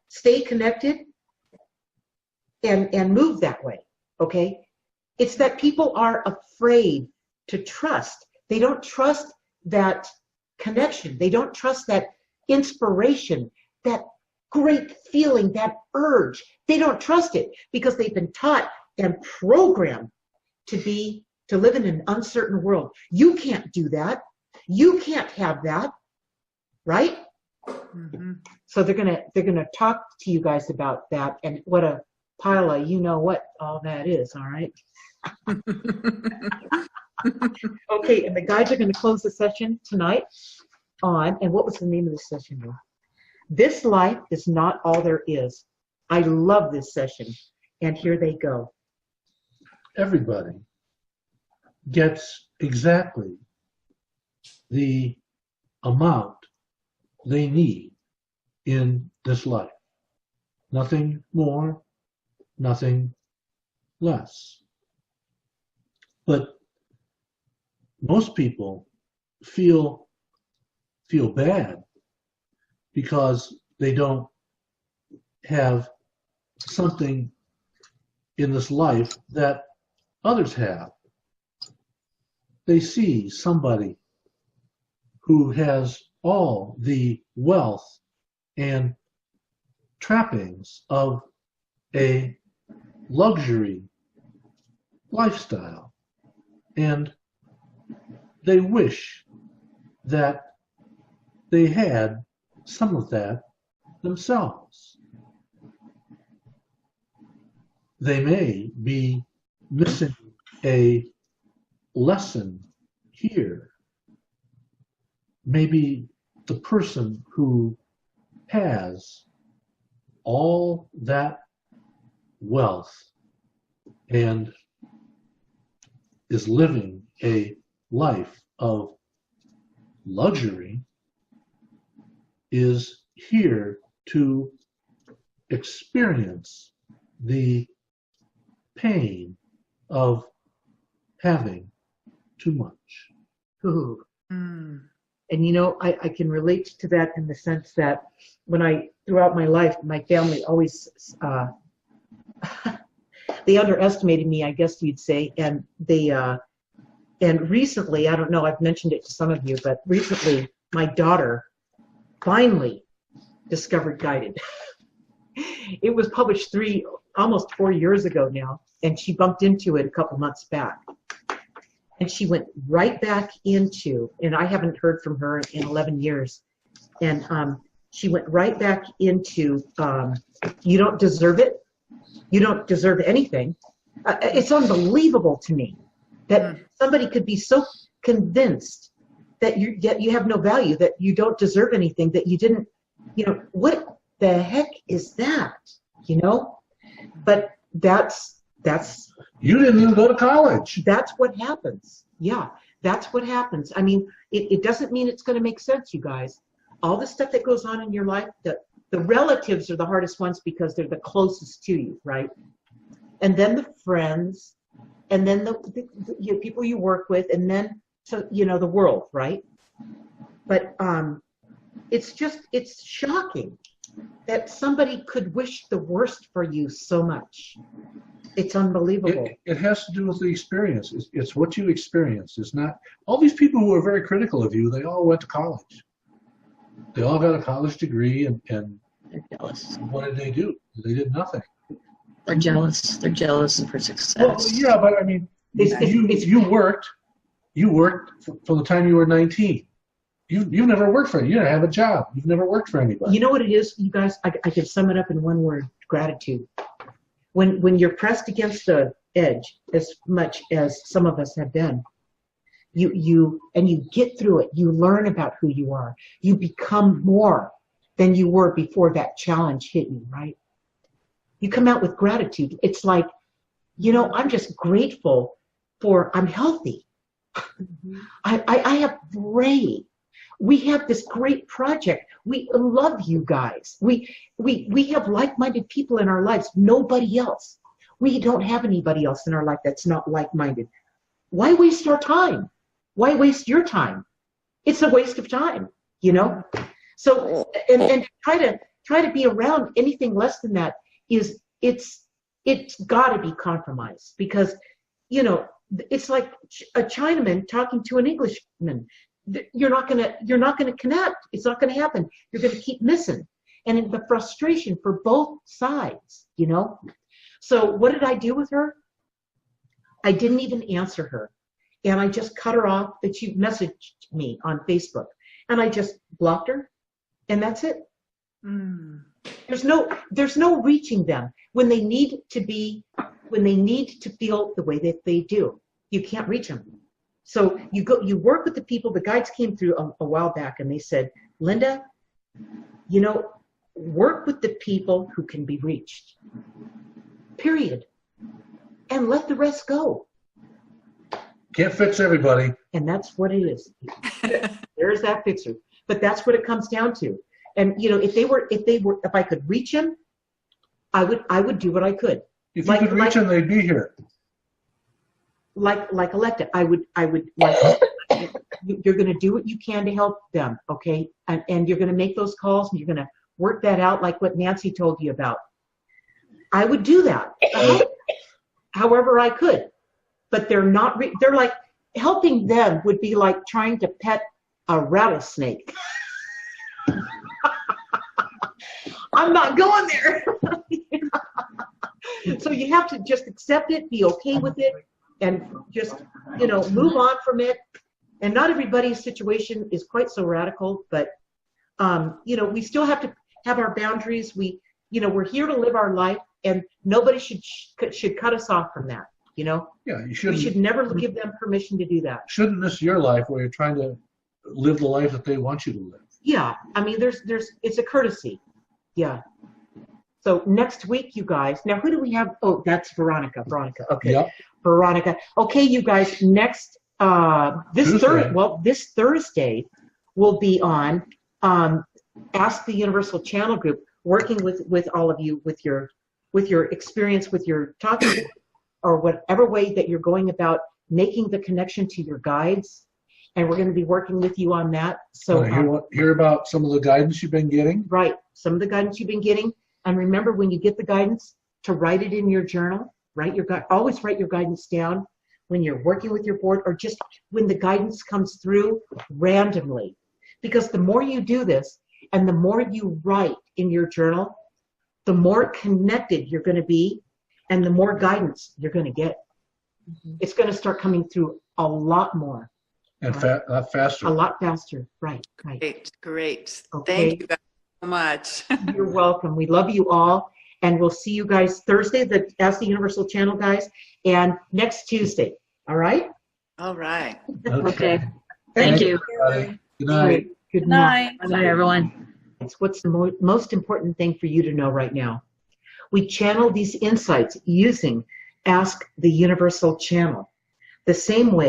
stay connected, and move that way. Okay? It's that people are afraid to trust. They don't trust that connection. They don't trust that inspiration, that great feeling, that urge. They don't trust it because they've been taught and programmed to live in an uncertain world. You can't do that. You can't have that, right? Mm-hmm. So they're gonna talk to you guys about that, and what a pile of you know what all that is. All right. Okay, and the guys are going to close the session tonight on, and what was the name of the session? This life is not all there is. I love this session, and here they go. Everybody gets exactly the amount they need in this life. Nothing more, nothing less. But most people feel bad because they don't have something in this life that others have. They see somebody who has all the wealth and trappings of a luxury lifestyle, and they wish that they had some of that themselves. They may be missing a lesson here. Maybe the person who has all that wealth and is living a life of luxury is here to experience the pain of having too much. Ooh. Mm. And you know, I can relate to that in the sense that throughout my life, my family always, they underestimated me, I guess you'd say, and and recently, I don't know, I've mentioned it to some of you, but recently my daughter finally discovered Guided. It was published almost 4 years ago now, and she bumped into it a couple months back. And she went right back into, and I haven't heard from her in 11 years, and she went right back into, you don't deserve it. You don't deserve anything. It's unbelievable to me that somebody could be so convinced that you have no value, that you don't deserve anything, that you didn't, what the heck is that, But that's you didn't even go to college. That's what happens. Yeah, that's what happens. I mean, it doesn't mean it's going to make sense, you guys. all the stuff that goes on in your life, the relatives are the hardest ones because they're the closest to you, right? And then the friends, and then the people you work with, and then, so, the world, right? But it's shocking that somebody could wish the worst for you so much. It's unbelievable. It has to do with the experience. It's what you experience. It's not, all these people who are very critical of you, they all went to college. They all got a college degree, and They're jealous. what did they do? They did nothing. They're jealous. They're jealous for success. Well, yeah, but I mean, you worked from the time you were 19. You never worked for it. You didn't have a job. You've never worked for anybody. You know what it is, you guys? I can sum it up in one word: gratitude. When you're pressed against the edge, as much as some of us have been, you get through it. You learn about who you are. You become more than you were before that challenge hit you, right? You come out with gratitude. It's like, I'm just grateful I'm healthy. I have Ray. We have this great project. We love you guys. We have like-minded people in our lives. Nobody else. We don't have anybody else in our life that's not like-minded. Why waste our time? Why waste your time? It's a waste of time, So, and try to be around anything less than that it's got to be compromised, because, it's like a Chinaman talking to an Englishman. You're not gonna connect. It's not gonna happen. You're gonna keep missing, and the frustration for both sides. So what did I do with her? I didn't even answer her, and I just cut her off. And she messaged me on Facebook, and I just blocked her, and that's it. There's no reaching them when they need to feel the way that they do. You can't reach them. So you work with the people. The guides came through a while back, and they said, Linda, work with the people who can be reached. Period. And let the rest go. Can't fix everybody. And that's what it is. There's that fixer. But that's what it comes down to. And if I could reach him, I would do what I could. If you could reach them, they'd be here. Like Electa, I would you're going to do what you can to help them, okay? And you're going to make those calls, and you're going to work that out, like what Nancy told you about. I would do that, however I could. But they're not. They're like, helping them would be like trying to pet a rattlesnake. I'm not going there. So you have to just accept it, be okay with it, and just, move on from it. And not everybody's situation is quite so radical, but, we still have to have our boundaries. We're here to live our life, and nobody should cut us off from that, Yeah, you shouldn't. We should never give them permission to do that. Shouldn't miss your life where you're trying to live the life that they want you to live. Yeah, I mean, it's a courtesy. Yeah. So next week, you guys. Now, who do we have? Oh, that's Veronica. Okay. Yep. Veronica. Okay, you guys. Next, this Thursday, we'll be on Ask the Universal Channel Group, working with all of you with your experience, with your talking, or whatever way that you're going about making the connection to your guides. And we're going to be working with you on that. So hear about some of the guidance you've been getting. Right, some of the guidance you've been getting. And remember, when you get the guidance, to write it in your journal. Always write your guidance down when you're working with your board, or just when the guidance comes through randomly. Because the more you do this, and the more you write in your journal, the more connected you're going to be, and the more guidance you're going to get. Mm-hmm. It's going to start coming through a lot more. And faster. A lot faster. Right. Great. Okay. Thank you guys so much. You're welcome. We love you all. And we'll see you guys Thursday, Ask the Universal Channel guys, and next Tuesday. All right? All right. Okay. Thank you. Good night. Good night. Good night, everyone. It's what's the most important thing for you to know right now. We channel these insights using Ask the Universal Channel. The same way